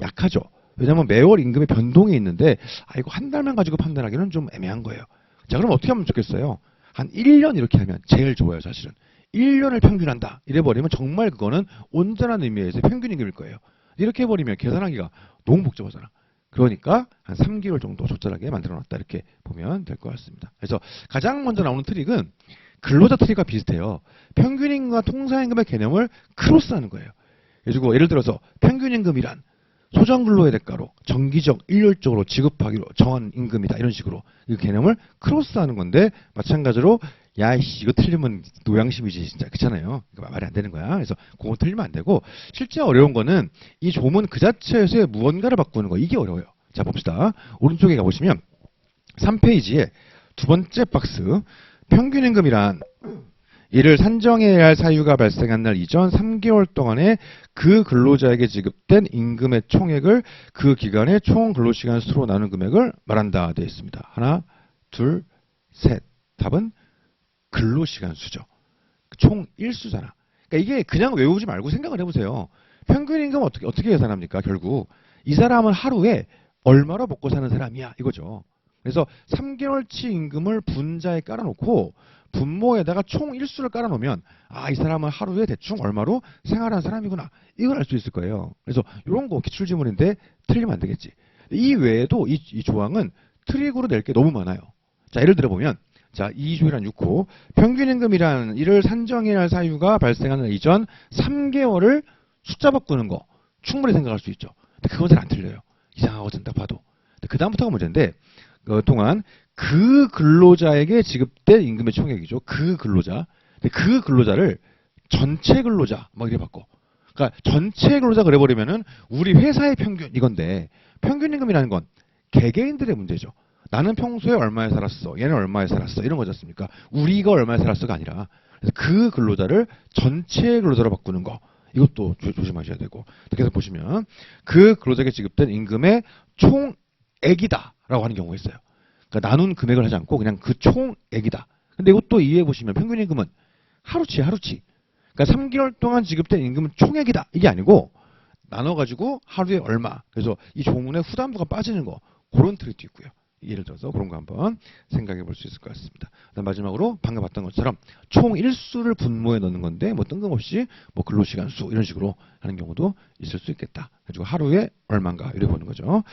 약하죠. 왜냐하면 매월 임금의 변동이 있는데 이거 한 달만 가지고 판단하기는 좀 애매한 거예요. 자, 그럼 어떻게 하면 좋겠어요? 한 1년 이렇게 하면 제일 좋아요. 사실은. 1년을 평균한다. 이래버리면 정말 그거는 온전한 의미에서 평균임금일 거예요. 이렇게 해버리면 계산하기가 너무 복잡하잖아. 그러니까 한 3개월 정도 적절하게 만들어놨다 이렇게 보면 될 것 같습니다. 그래서 가장 먼저 나오는 트릭은 근로자 트릭과 비슷해요. 평균임금과 통상임금의 개념을 크로스하는 거예요. 그래서 예를 들어서 평균임금이란 소정근로의 대가로 정기적 일률적으로 지급하기로 정한 임금이다 이런 식으로 이 개념을 크로스하는 건데 마찬가지로 야이씨 이거 틀리면 노양심이지 진짜 그렇잖아요. 말이 안 되는 거야. 그래서 그거 틀리면 안 되고 실제 어려운 거는 이 조문 그 자체에서의 무언가를 바꾸는 거 이게 어려워요. 자 봅시다. 오른쪽에 가보시면 3페이지에 두 번째 박스 평균임금이란 이를 산정해야 할 사유가 발생한 날 이전 3개월 동안에 그 근로자에게 지급된 임금의 총액을 그 기간의 총 근로시간 수로 나눈 금액을 말한다 되어 있습니다. 하나, 둘, 셋. 답은 근로시간 수죠. 총 일수잖아. 그러니까 이게 그냥 외우지 말고 생각을 해보세요. 평균 임금 어떻게 계산합니까? 결국 이 사람은 하루에 얼마로 먹고 사는 사람이야 이거죠. 그래서 3개월치 임금을 분자에 깔아놓고 분모에다가 총 일수를 깔아놓으면 아, 이 사람은 하루에 대충 얼마로 생활하는 사람이구나. 이걸 알 수 있을 거예요. 그래서 이런 거 기출지문인데 틀리면 안 되겠지. 이 외에도 이 조항은 트릭으로 낼 게 너무 많아요. 자, 예를 들어보면 자, 2조이란 6호 평균임금이란 이를 산정해야 할 사유가 발생하는 이전 3개월을 숫자 바꾸는 거 충분히 생각할 수 있죠. 근데 그건 잘 안 틀려요. 이상하거든 딱 봐도. 그 다음부터가 문제인데 동안 그 근로자에게 지급된 임금의 총액이죠. 그 근로자. 근데 그 근로자를 전체 근로자 막 이렇게 바꿔. 그러니까 전체 근로자 그래버리면은 우리 회사의 평균 이건데 평균임금이라는 건 개개인들의 문제죠. 나는 평소에 얼마에 살았어. 얘는 얼마에 살았어. 이런 거지 않습니까? 우리가 얼마에 살았어가 아니라 그래서 그 근로자를 전체 근로자로 바꾸는 거. 이것도 조심하셔야 되고. 그래서 보시면 그 근로자에게 지급된 임금의 총액이다라고 하는 경우가 있어요. 그러니까 나눈 금액을 하지 않고 그냥 그 총액이다. 근데 이것도 이해해 보시면 평균임금은 하루치. 그러니까 3개월 동안 지급된 임금은 총액이다. 이게 아니고 나눠가지고 하루에 얼마. 그래서 이 조문에 후반부가 빠지는 거. 그런 트릭도 있고요. 예를 들어서 그런 거 한번 생각해 볼 수 있을 것 같습니다. 그다음 마지막으로 방금 봤던 것처럼 총 일수를 분모에 넣는 건데 뭐 뜬금없이 뭐 근로시간 수 이런 식으로 하는 경우도 있을 수 있겠다. 그래가지고 하루에 얼마인가 이렇게 보는 거죠.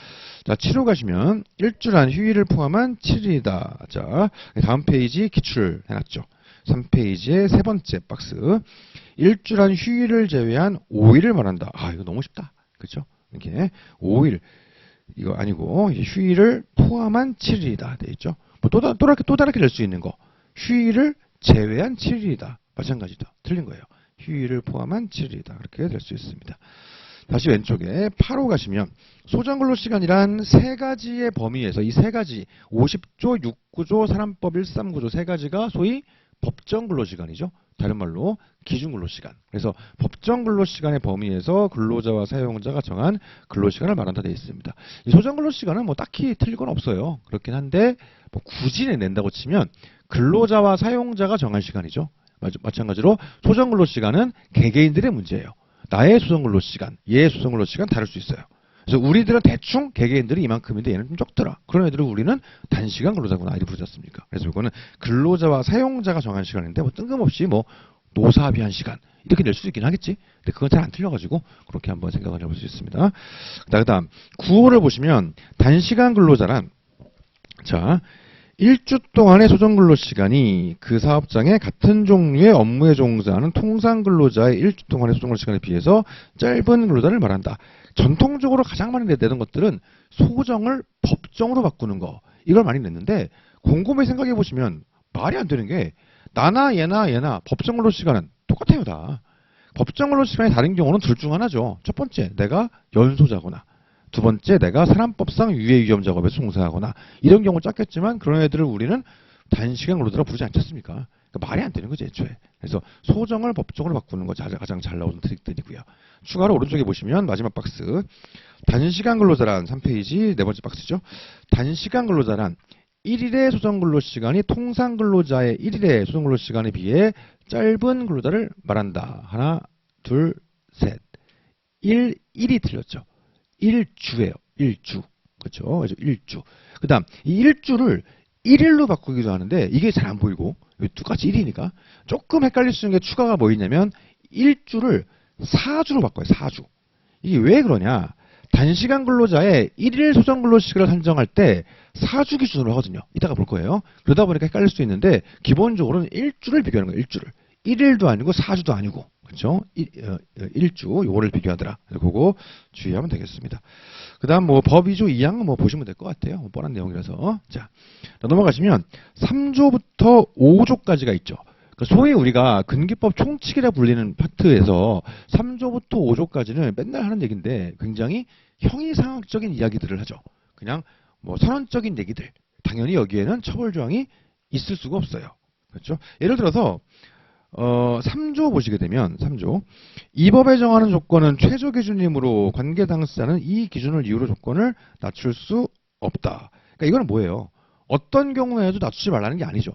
자, 7호 가시면 일주란 휴일을 포함한 7일이다. 자, 다음 페이지 기출 해놨죠. 3페이지의 세 번째 박스. 일주란 휴일을 제외한 5일을 말한다. 아, 이거 너무 쉽다. 그렇죠? 이렇게 5일. 이거 아니고 휴일을 포함한 7일이다 돼 있죠. 뭐 또 다르게 낼 수 있는 거. 휴일을 제외한 7일이다. 마찬가지다. 틀린 거예요. 휴일을 포함한 7일이다. 그렇게 될 수 있습니다. 다시 왼쪽에 8호 가시면 소정근로시간이란 세 가지의 범위에서 이 세 가지 50조, 6구조, 사람법 139조 세 가지가 소위 법정근로시간이죠. 다른 말로 기준근로시간. 그래서 법정근로시간의 범위에서 근로자와 사용자가 정한 근로시간을 말한다 되어 있습니다. 이 소정근로시간은 뭐 딱히 틀릴 건 없어요. 그렇긴 한데 뭐 굳이 낸다고 치면 근로자와 사용자가 정한 시간이죠. 마찬가지로 소정근로시간은 개개인들의 문제예요. 나의 소정근로시간, 얘의 소정근로시간 다를 수 있어요. 그래서 우리들은 대충 개개인들이 이만큼인데 얘는 좀 적더라. 그런 애들은 우리는 단시간 근로자구나 이렇게 부르지 않습니까? 그래서 이거는 근로자와 사용자가 정한 시간인데 뭐 뜬금없이 뭐 노사합의 한 시간 이렇게 낼 수 있긴 하겠지. 근데 그건 잘 안 틀려가지고 그렇게 한번 생각을 해볼 수 있습니다. 그다음 9호를 보시면 단시간 근로자란 자 1주 동안의 소정근로시간이 그 사업장의 같은 종류의 업무에 종사하는 통상근로자의 1주 동안의 소정근로시간에 비해서 짧은 근로자를 말한다. 전통적으로 가장 많이 내던 것들은 소정을 법정으로 바꾸는 거 이걸 많이 냈는데 곰곰이 생각해 보시면 말이 안 되는 게 나나 얘나 법정근로시간은 똑같아요 다. 법정근로시간이 다른 경우는 둘 중 하나죠. 첫 번째 내가 연소자거나 두 번째 내가 사람법상 유해위험 작업에서 종사하거나 이런 경우 짰겠지만 그런 애들을 우리는 단시간 근로자라고 부르지 않지 않습니까? 그러니까 말이 안 되는 거지 애초에. 그래서 소정을 법정으로 바꾸는 거 가장 잘 나오는 트릭들이고요. 추가로 오른쪽에 보시면 마지막 박스 단시간 근로자란 3페이지 네 번째 박스죠. 단시간 근로자란 1일의 소정근로시간이 통상근로자의 1일의 소정근로시간에 비해 짧은 근로자를 말한다. 하나 둘 셋 1일이 틀렸죠. 1주예요. 1주. 그렇죠? 그래서 1주. 그 다음 이 1주를 1일로 바꾸기도 하는데 이게 잘 안 보이고 똑같이 1이니까 조금 헷갈릴 수 있는 게 추가가 뭐 있냐면 1주를 4주로 바꿔요. 4주. 이게 왜 그러냐. 단시간 근로자의 1일 소정 근로시간을 산정할 때 4주 기준으로 하거든요. 이따가 볼 거예요. 그러다 보니까 헷갈릴 수 있는데 기본적으로는 1주를 비교하는 거예요. 1주를. 1일도 아니고 4주도 아니고. 그렇죠? 1주 요거를 비교하더라. 그래서 그거 주의하면 되겠습니다. 그다음 뭐 법 2조 2항 뭐 보시면 될 것 같아요. 뭐 뻔한 내용이라서. 자, 넘어가시면 3조부터 5조까지가 있죠. 그러니까 소위 우리가 근기법 총칙이라 불리는 파트에서 3조부터 5조까지는 맨날 하는 얘기인데 굉장히 형이상학적인 이야기들을 하죠. 그냥 뭐 선언적인 얘기들. 당연히 여기에는 처벌 조항이 있을 수가 없어요. 그렇죠? 예를 들어서 3조 보시게 되면 3조 이 법에 정하는 조건은 최저 기준이므로 관계 당사자는 이 기준을 이유로 조건을 낮출 수 없다. 그러니까 이거는 뭐예요? 어떤 경우에도 낮추지 말라는 게 아니죠.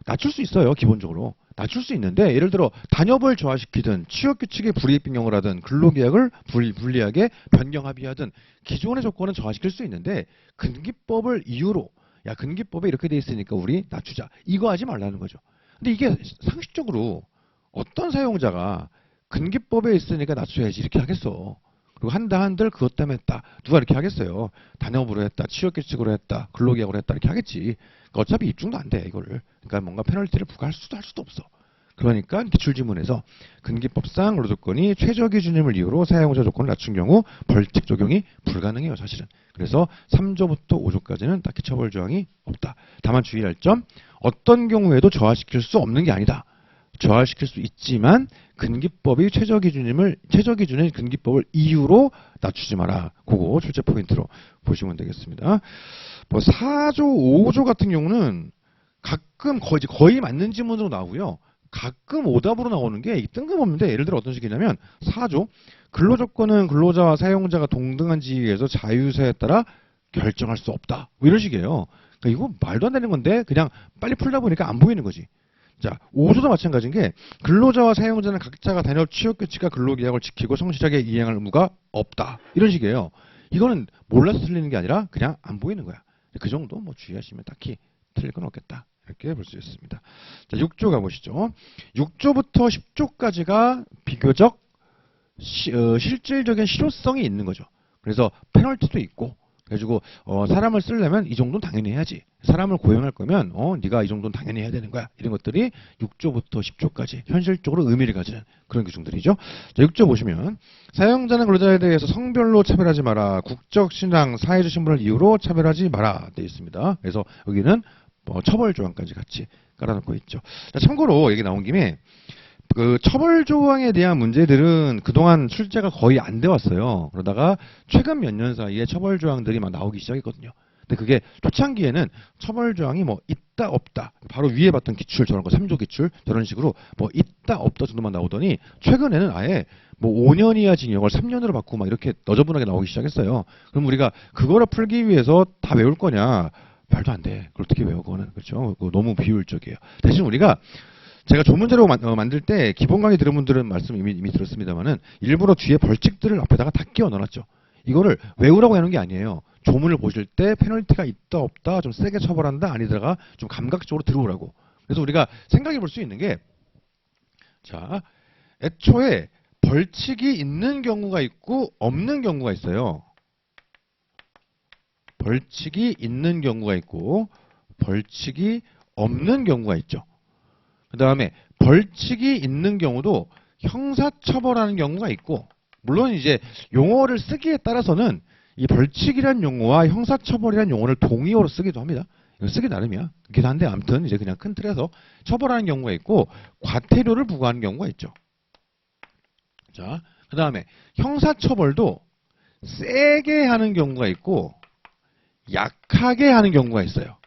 낮출 수 있어요. 기본적으로. 낮출 수 있는데 예를 들어 단협을 저하시키든 취업규칙의 불이익 변경을 하든 근로계약을 불리하게 변경 합의하든 기존의 조건은 저하시킬 수 있는데 근기법을 이유로 야 근기법에 이렇게 돼 있으니까 우리 낮추자. 이거 하지 말라는 거죠. 근데 이게 상식적으로 어떤 사용자가 근기법에 있으니까 낮춰야지 이렇게 하겠어. 그리고 한들 그것 때문에 했다. 누가 이렇게 하겠어요. 단협으로 했다. 취업규칙으로 했다. 근로계약으로 했다. 이렇게 하겠지. 그러니까 어차피 입증도 안 돼. 이거를. 그러니까 뭔가 페널티를 부과할 수도 할 수도 없어. 그러니까 기출지문에서 근기법상 근로조건이 최저기준임을 이유로 사용자 조건을 낮춘 경우 벌칙 적용이 불가능해요. 사실은. 그래서 3조부터 5조까지는 딱히 처벌 조항이 없다. 다만 주의할 점 어떤 경우에도 저하시킬 수 없는 게 아니다. 저하시킬 수 있지만 근기법이 최저기준인 근기법을 이유로 낮추지 마라. 그거 출제 포인트로 보시면 되겠습니다. 뭐 4조, 5조 같은 경우는 가끔 거의 맞는 지문으로 나오고요. 가끔 오답으로 나오는 게 뜬금없는데 예를 들어 어떤 식이냐면 4조 근로조건은 근로자와 사용자가 동등한 지위에서 자유사에 따라 결정할 수 없다. 뭐 이런 식이에요. 그러니까 이거 말도 안 되는 건데 그냥 빨리 풀다 보니까 안 보이는 거지. 자, 5조도 마찬가지인 게 근로자와 사용자는 각자가 단협 취업규칙과 근로계약을 지키고 성실하게 이행할 의무가 없다. 이런 식이에요. 이거는 몰라서 틀리는 게 아니라 그냥 안 보이는 거야. 그 정도 뭐 주의하시면 딱히 틀릴 건 없겠다. 이렇게 볼 수 있습니다. 자, 6조 가보시죠. 6조부터 10조까지가 비교적 실질적인 실효성이 있는 거죠. 그래서 페널티도 있고 그래가지고 사람을 쓰려면 이 정도는 당연히 해야지. 사람을 고용할 거면 네가 이 정도는 당연히 해야 되는 거야. 이런 것들이 6조부터 10조까지 현실적으로 의미를 가지는 그런 규정들이죠. 자, 6조 보시면 사용자는 근로자에 대해서 성별로 차별하지 마라. 국적, 신앙, 사회적 신분을 이유로 차별하지 마라 되어 있습니다. 그래서 여기는 처벌 조항까지 같이 깔아놓고 있죠. 자, 참고로 얘기 나온 김에 그 처벌 조항에 대한 문제들은 그동안 출제가 거의 안 돼 왔어요. 그러다가 최근 몇 년 사이에 처벌 조항들이 막 나오기 시작했거든요. 근데 그게 초창기에는 처벌 조항이 뭐 있다 없다 바로 위에 봤던 기출 저런 거 3조 기출 저런 식으로 뭐 있다 없다 정도만 나오더니 최근에는 아예 뭐 5년 이하 징역을 3년으로 바꾸고 막 이렇게 너저분하게 나오기 시작했어요. 그럼 우리가 그거를 풀기 위해서 다 외울 거냐? 말도 안 돼. 그걸 어떻게 외워 그거는. 그렇죠? 그거 너무 비효율적이에요. 대신 우리가 제가 조문자료 만들 때 기본 강의 들은 분들은 말씀 이미 들었습니다만은 일부러 뒤에 벌칙들을 앞에다가 다 끼워 넣어놨죠. 이거를 외우라고 하는 게 아니에요. 조문을 보실 때 페널티가 있다 없다 좀 세게 처벌한다 아니다가 좀 감각적으로 들어오라고. 그래서 우리가 생각해 볼 수 있는 게 자, 애초에 벌칙이 있는 경우가 있고 없는 경우가 있어요. 벌칙이 있는 경우가 있고 벌칙이 없는 경우가 있죠. 그 다음에 벌칙이 있는 경우도 형사처벌하는 경우가 있고 물론 이제 용어를 쓰기에 따라서는 이 벌칙이란 용어와 형사처벌이란 용어를 동의어로 쓰기도 합니다. 이거 쓰기 나름이야. 그렇긴 한데 아무튼 이제 그냥 큰 틀에서 처벌하는 경우가 있고 과태료를 부과하는 경우가 있죠. 자, 그 다음에 형사처벌도 세게 하는 경우가 있고 약하게 하는 경우가 있어요.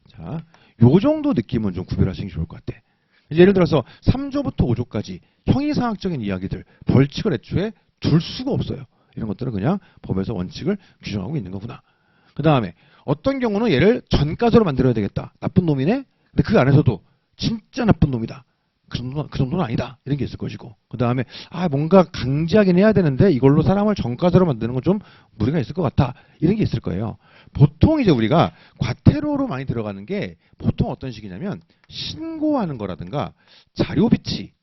자, 요 정도 느낌은 좀 구별하시는 게 좋을 것 같아. 예를 들어서 3조부터 5조까지 형이상학적인 이야기들, 벌칙을 애초에 둘 수가 없어요. 이런 것들은 그냥 법에서 원칙을 규정하고 있는 거구나. 그 다음에 어떤 경우는 얘를 전과자로 만들어야 되겠다. 나쁜 놈이네? 근데 그 안에서도 진짜 나쁜 놈이다. 그 정도는 아니다. 이런 게 있을 것이고. 그 다음에 뭔가 강제하긴 해야 되는데 이걸로 사람을 전과자로 만드는 건 좀 무리가 있을 것 같아. 이런 게 있을 거예요. 보통 이제 우리가 과태료로 많이 들어가는 게 보통 어떤 식이냐면 신고하는 거라든가 자료 비치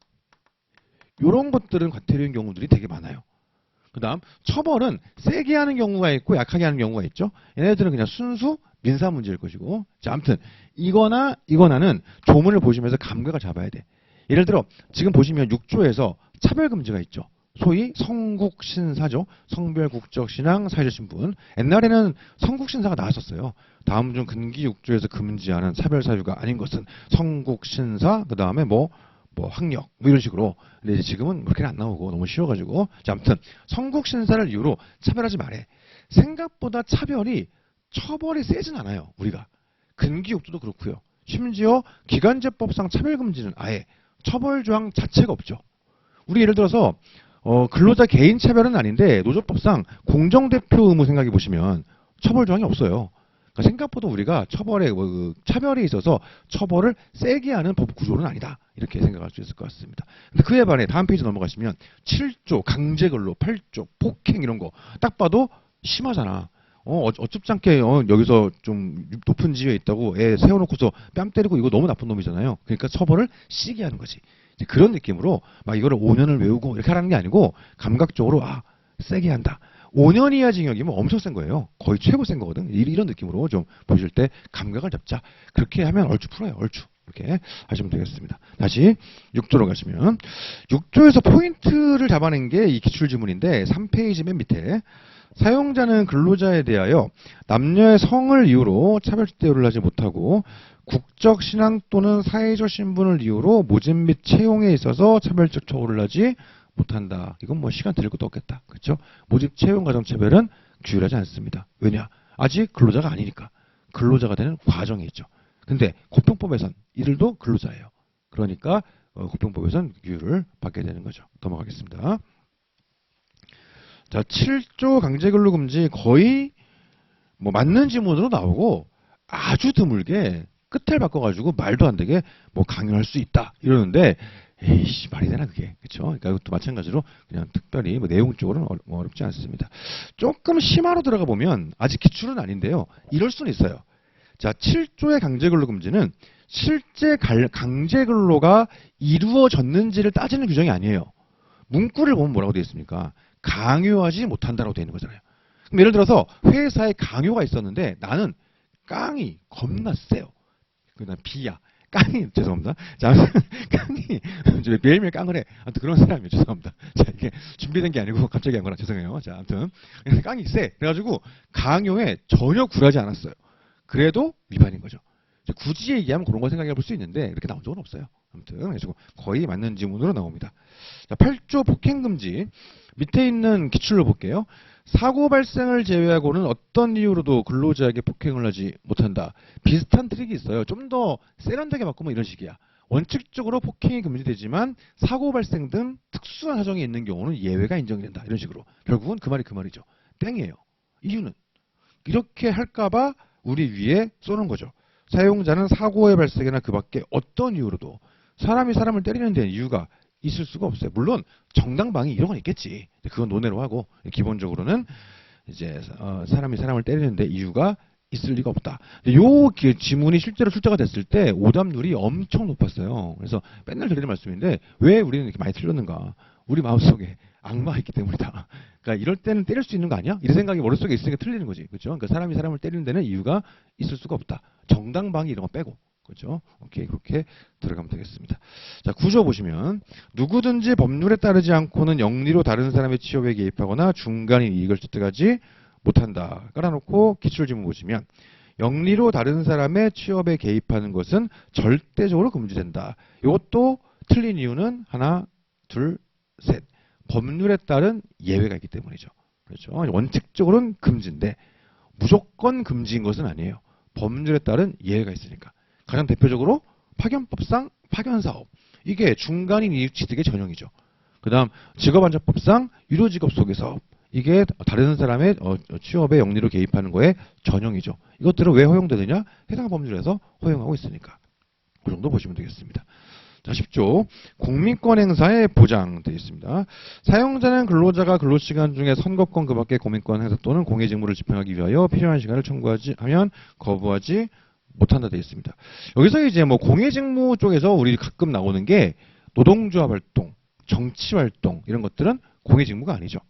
이런 것들은 과태료인 경우들이 되게 많아요. 그 다음 처벌은 세게 하는 경우가 있고 약하게 하는 경우가 있죠. 얘네들은 그냥 순수 민사 문제일 것이고. 자, 아무튼 이거나는 조문을 보시면서 감각을 잡아야 돼. 예를 들어 지금 보시면 6조에서 차별금지가 있죠. 소위 성국신사죠. 성별, 국적, 신앙, 사회적 신분. 옛날에는 성국신사가 나왔었어요. 다음 중 근기 6조에서 금지하는 차별 사유가 아닌 것은 성국신사, 그 다음에 뭐 학력, 뭐 이런 식으로. 근데 이제 지금은 그렇게는 안 나오고 너무 쉬워가지고. 자, 아무튼 성국신사를 이유로 차별하지 말해. 생각보다 처벌이 세진 않아요. 우리가. 근기 6조도 그렇고요. 심지어 기간제법상 차별금지는 아예 처벌조항 자체가 없죠. 우리 예를 들어서 근로자 개인 차별은 아닌데 노조법상 공정대표 의무 생각해 보시면 처벌조항이 없어요. 그러니까 생각보다 우리가 차별에 있어서 처벌을 세게 하는 법 구조는 아니다. 이렇게 생각할 수 있을 것 같습니다. 근데 그에 반해 다음 페이지 넘어가시면 7조 강제근로, 8조 폭행 이런 거 딱 봐도 심하잖아. 어쭙지 않게 여기서 좀 높은 지위에 있다고 애 세워놓고서 뺨 때리고 이거 너무 나쁜 놈이잖아요. 그러니까 처벌을 시게 하는 거지. 이제 그런 느낌으로 막 이거를 5년을 외우고 이렇게 하라는 게 아니고 감각적으로 세게 한다. 5년 이하 징역이면 엄청 센 거예요. 거의 최고 센 거거든. 이런 느낌으로 좀 보실 때 감각을 잡자. 그렇게 하면 얼추 풀어요. 얼추. 이렇게 하시면 되겠습니다. 다시 6조로 가시면 6조에서 포인트를 잡아낸 게 이 기출지문인데 3페이지 맨 밑에 사용자는 근로자에 대하여 남녀의 성을 이유로 차별적 대우를 하지 못하고 국적, 신앙 또는 사회적 신분을 이유로 모집 및 채용에 있어서 차별적 처우를 하지 못한다. 이건 뭐 시간 들일 것도 없겠다. 그렇죠? 모집, 채용, 과정 차별은 규율하지 않습니다. 왜냐? 아직 근로자가 아니니까. 근로자가 되는 과정이 있죠. 근데 고평법에선 이들도 근로자예요. 그러니까 고평법에선 규율을 받게 되는 거죠. 넘어가겠습니다. 자, 7조 강제근로금지 거의 뭐 맞는 지문으로 나오고 아주 드물게 끝을 바꿔가지고 말도 안 되게 뭐 강요할 수 있다 이러는데 에이씨 말이 되나 그게 그렇죠? 그러니까 이것도 마찬가지로 그냥 특별히 뭐 내용적으로는 어렵지 않습니다. 조금 심화로 들어가 보면 아직 기출은 아닌데요. 이럴 수는 있어요. 자, 7조의 강제근로금지는 실제 강제근로가 이루어졌는지를 따지는 규정이 아니에요. 문구를 보면 뭐라고 되어 있습니까? 강요하지 못한다라고 되어 있는 거잖아요. 그럼 예를 들어서 회사에 강요가 있었는데 나는 깡이 겁나 세요. 그다음 비야. 깡이 죄송합니다. 자, 깡이 매일매일 깡을 해. 아무튼 그런 사람이에요. 죄송합니다. 자, 이게 준비된 게 아니고 갑자기 한 거라 죄송해요. 자, 아무튼 깡이 세. 그래가지고 강요에 전혀 굴하지 않았어요. 그래도 위반인 거죠. 굳이 얘기하면 그런 거 생각해 볼 수 있는데 이렇게 나온 적은 없어요. 아무튼 그래서 거의 맞는 지문으로 나옵니다. 자, 8조 폭행금지 밑에 있는 기출로 볼게요. 사고 발생을 제외하고는 어떤 이유로도 근로자에게 폭행을 하지 못한다. 비슷한 트릭이 있어요. 좀 더 세련되게 바꾸면 이런 식이야. 원칙적으로 폭행이 금지되지만 사고 발생 등 특수한 사정이 있는 경우는 예외가 인정이 된다. 이런 식으로. 결국은 그 말이 그 말이죠. 땡이에요. 이유는 이렇게 할까봐 우리 위에 쏘는 거죠. 사용자는 사고의 발생이나 그 밖에 어떤 이유로도 사람이 사람을 때리는 데는 이유가 있을 수가 없어요. 물론 정당방위 이런 건 있겠지. 그건 논외로 하고 기본적으로는 이제 사람이 사람을 때리는데 이유가 있을 리가 없다. 요 지문이 실제로 출제가 됐을 때 오답률이 엄청 높았어요. 그래서 맨날 드리는 말씀인데 왜 우리는 이렇게 많이 틀렸는가? 우리 마음속에 악마가 있기 때문이다. 그러니까 이럴 때는 때릴 수 있는 거 아니야? 이런 생각이 머릿속에 있으니까 틀리는 거지. 그렇죠? 그러니까 사람이 사람을 때리는 데는 이유가 있을 수가 없다. 정당방위 이런 거 빼고. 그렇죠? 오케이, 그렇게 들어가면 되겠습니다. 자, 구조 보시면 누구든지 법률에 따르지 않고는 영리로 다른 사람의 취업에 개입하거나 중간인 이익을 획득하지 못한다. 깔아놓고 기출지문 보시면 영리로 다른 사람의 취업에 개입하는 것은 절대적으로 금지된다. 이것도 틀린 이유는 하나, 둘, 셋. 법률에 따른 예외가 있기 때문이죠. 그렇죠? 원칙적으로는 금지인데 무조건 금지인 것은 아니에요. 법률에 따른 예외가 있으니까. 가장 대표적으로 파견법상 파견사업. 이게 중간인 이익취득의 전형이죠. 그 다음 직업안전법상 유료직업 소개사업. 이게 다른 사람의 취업에 영리로 개입하는 거에 전형이죠. 이것들은 왜 허용되느냐? 해당 법률에서 허용하고 있으니까. 그 정도 보시면 되겠습니다. 자, 10조 공민권 행사에 보장되어 있습니다. 사용자는 근로자가 근로시간 중에 선거권 그 밖의 공민권 행사 또는 공익직무를 집행하기 위하여 필요한 시간을 청구하지 하면 거부하지 못한다 되어 있습니다. 여기서 이제 뭐 공익직무 쪽에서 우리 가끔 나오는 게 노동조합 활동, 정치 활동 이런 것들은 공익직무가 아니죠.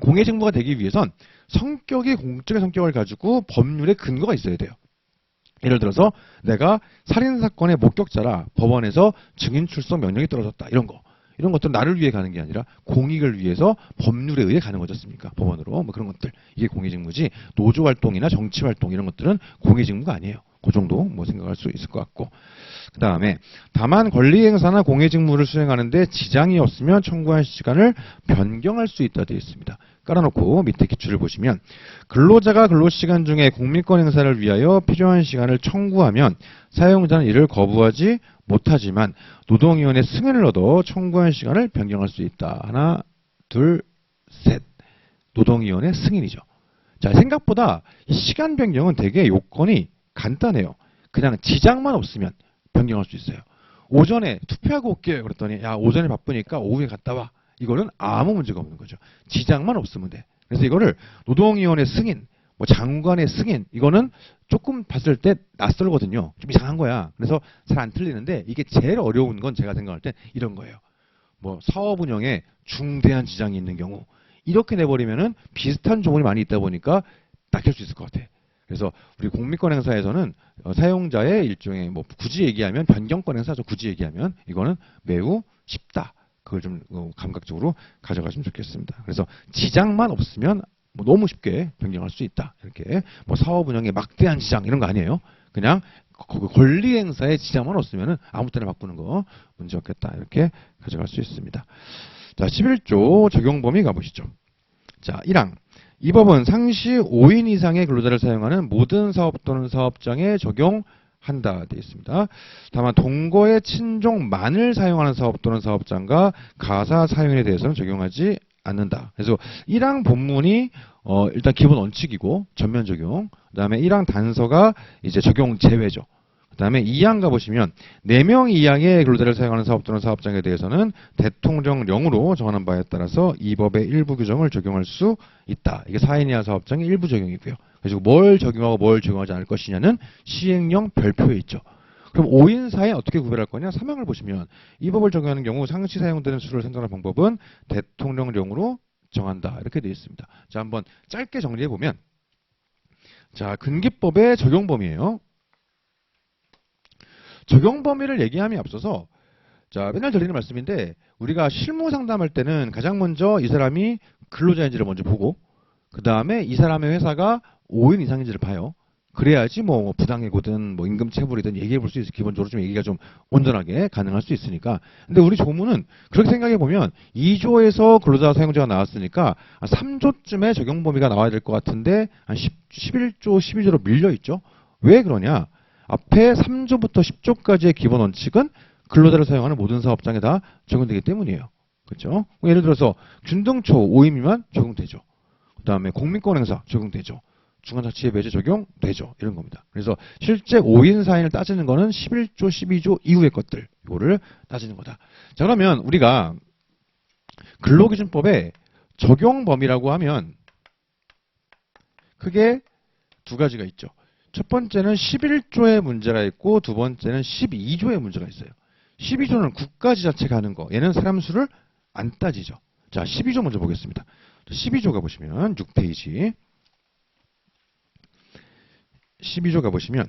공익직무가 되기 위해선 성격이 공적인 성격을 가지고 법률에 근거가 있어야 돼요. 예를 들어서 내가 살인사건의 목격자라 법원에서 증인 출석 명령이 떨어졌다. 이런 거. 이런 것들은 나를 위해 가는 게 아니라 공익을 위해서 법률에 의해 가는 거지 않습니까? 법원으로. 뭐 그런 것들. 이게 공익직무지. 노조활동이나 정치활동 이런 것들은 공익직무가 아니에요. 그 정도 뭐 생각할 수 있을 것 같고. 그 다음에 다만 권리행사나 공익직무를 수행하는데 지장이 없으면 청구한 시간을 변경할 수 있다 되어 있습니다. 깔아놓고 밑에 기출을 보시면 근로자가 근로시간 중에 공민권 행사를 위하여 필요한 시간을 청구하면 사용자는 이를 거부하지 못하지만 노동위원회 승인을 얻어 청구한 시간을 변경할 수 있다. 하나, 둘, 셋. 노동위원회 승인이죠. 자, 생각보다 이 시간 변경은 되게 요건이 간단해요. 그냥 지장만 없으면 변경할 수 있어요. 오전에 투표하고 올게요. 그랬더니 야, 오전에 바쁘니까 오후에 갔다 와. 이거는 아무 문제가 없는 거죠. 지장만 없으면 돼. 그래서 이거를 노동위원회 승인, 뭐 장관의 승인, 이거는 조금 봤을 때 낯설거든요. 좀 이상한 거야. 그래서 잘 안 틀리는데 이게 제일 어려운 건 제가 생각할 때 이런 거예요. 뭐 사업 운영에 중대한 지장이 있는 경우 이렇게 내버리면은 비슷한 조문이 많이 있다 보니까 딱 할 수 있을 것 같아. 그래서 우리 공민권 행사에서는 사용자의 일종의 뭐 굳이 얘기하면 변경권 행사죠. 굳이 얘기하면 이거는 매우 쉽다. 그걸 좀 감각적으로 가져가시면 좋겠습니다. 그래서 지장만 없으면 뭐 너무 쉽게 변경할 수 있다. 이렇게 뭐 사업 운영에 막대한 지장 이런 거 아니에요. 그냥 권리 행사에 지장만 없으면은 아무 때나 바꾸는 거 문제 없겠다. 이렇게 가져갈 수 있습니다. 자, 11조 적용 범위 가보시죠. 자, 1항. 이 법은 상시 5인 이상의 근로자를 사용하는 모든 사업 또는 사업장에 적용한다 되어 있습니다. 다만 동거의 친족만을 사용하는 사업 또는 사업장과 가사 사용에 대해서는 적용하지 않는다. 그래서 1항 본문이 일단 기본 원칙이고 전면 적용. 그다음에 1항 단서가 이제 적용 제외죠. 그다음에 2항 가보시면 4명 이하의 근로자를 사용하는 사업 또는 사업장에 대해서는 대통령령으로 정하는 바에 따라서 이 법의 일부 규정을 적용할 수 있다. 이게 4인 이하 사업장의 일부 적용이고요. 그래서 뭘 적용하고 뭘 적용하지 않을 것이냐는 시행령 별표에 있죠. 그럼 5인 사이에 어떻게 구별할 거냐? 3항을 보시면 이 법을 적용하는 경우 상시 사용되는 수를 선정하는 방법은 대통령령으로 정한다. 이렇게 되어 있습니다. 자, 한번 짧게 정리해 보면 자, 근기법의 적용 범위예요. 적용 범위를 얘기함에 앞서서 자, 맨날 드리는 말씀인데 우리가 실무 상담할 때는 가장 먼저 이 사람이 근로자인지를 먼저 보고 그 다음에 이 사람의 회사가 5인 이상인지를 봐요. 그래야지 뭐 부당해고든 뭐 임금체불이든 얘기해 볼 수 있어. 기본적으로 좀 얘기가 좀 온전하게 가능할 수 있으니까. 근데 우리 조문은 그렇게 생각해 보면 2조에서 근로자 사용자가 나왔으니까 3조쯤에 적용 범위가 나와야 될 것 같은데 한 11조, 12조로 밀려 있죠. 왜 그러냐? 앞에 3조부터 10조까지의 기본 원칙은 근로자를 사용하는 모든 사업장에 다 적용되기 때문이에요. 그렇죠? 예를 들어서 균등초 5인 미만 적용되죠. 그 다음에 공민권 행사 적용되죠. 중간자치의 배제 적용되죠. 이런 겁니다. 그래서 실제 5인 4인을 따지는 거는 11조, 12조 이후의 것들. 이거를 따지는 거다. 자, 그러면 우리가 근로기준법에 적용 범위라고 하면 크게 두 가지가 있죠. 첫 번째는 11조의 문제가 있고 두 번째는 12조의 문제가 있어요. 12조는 국가지자체가 하는 거. 얘는 사람 수를 안 따지죠. 자, 12조 먼저 보겠습니다. 12조 가보시면 6페이지. 12조 가보시면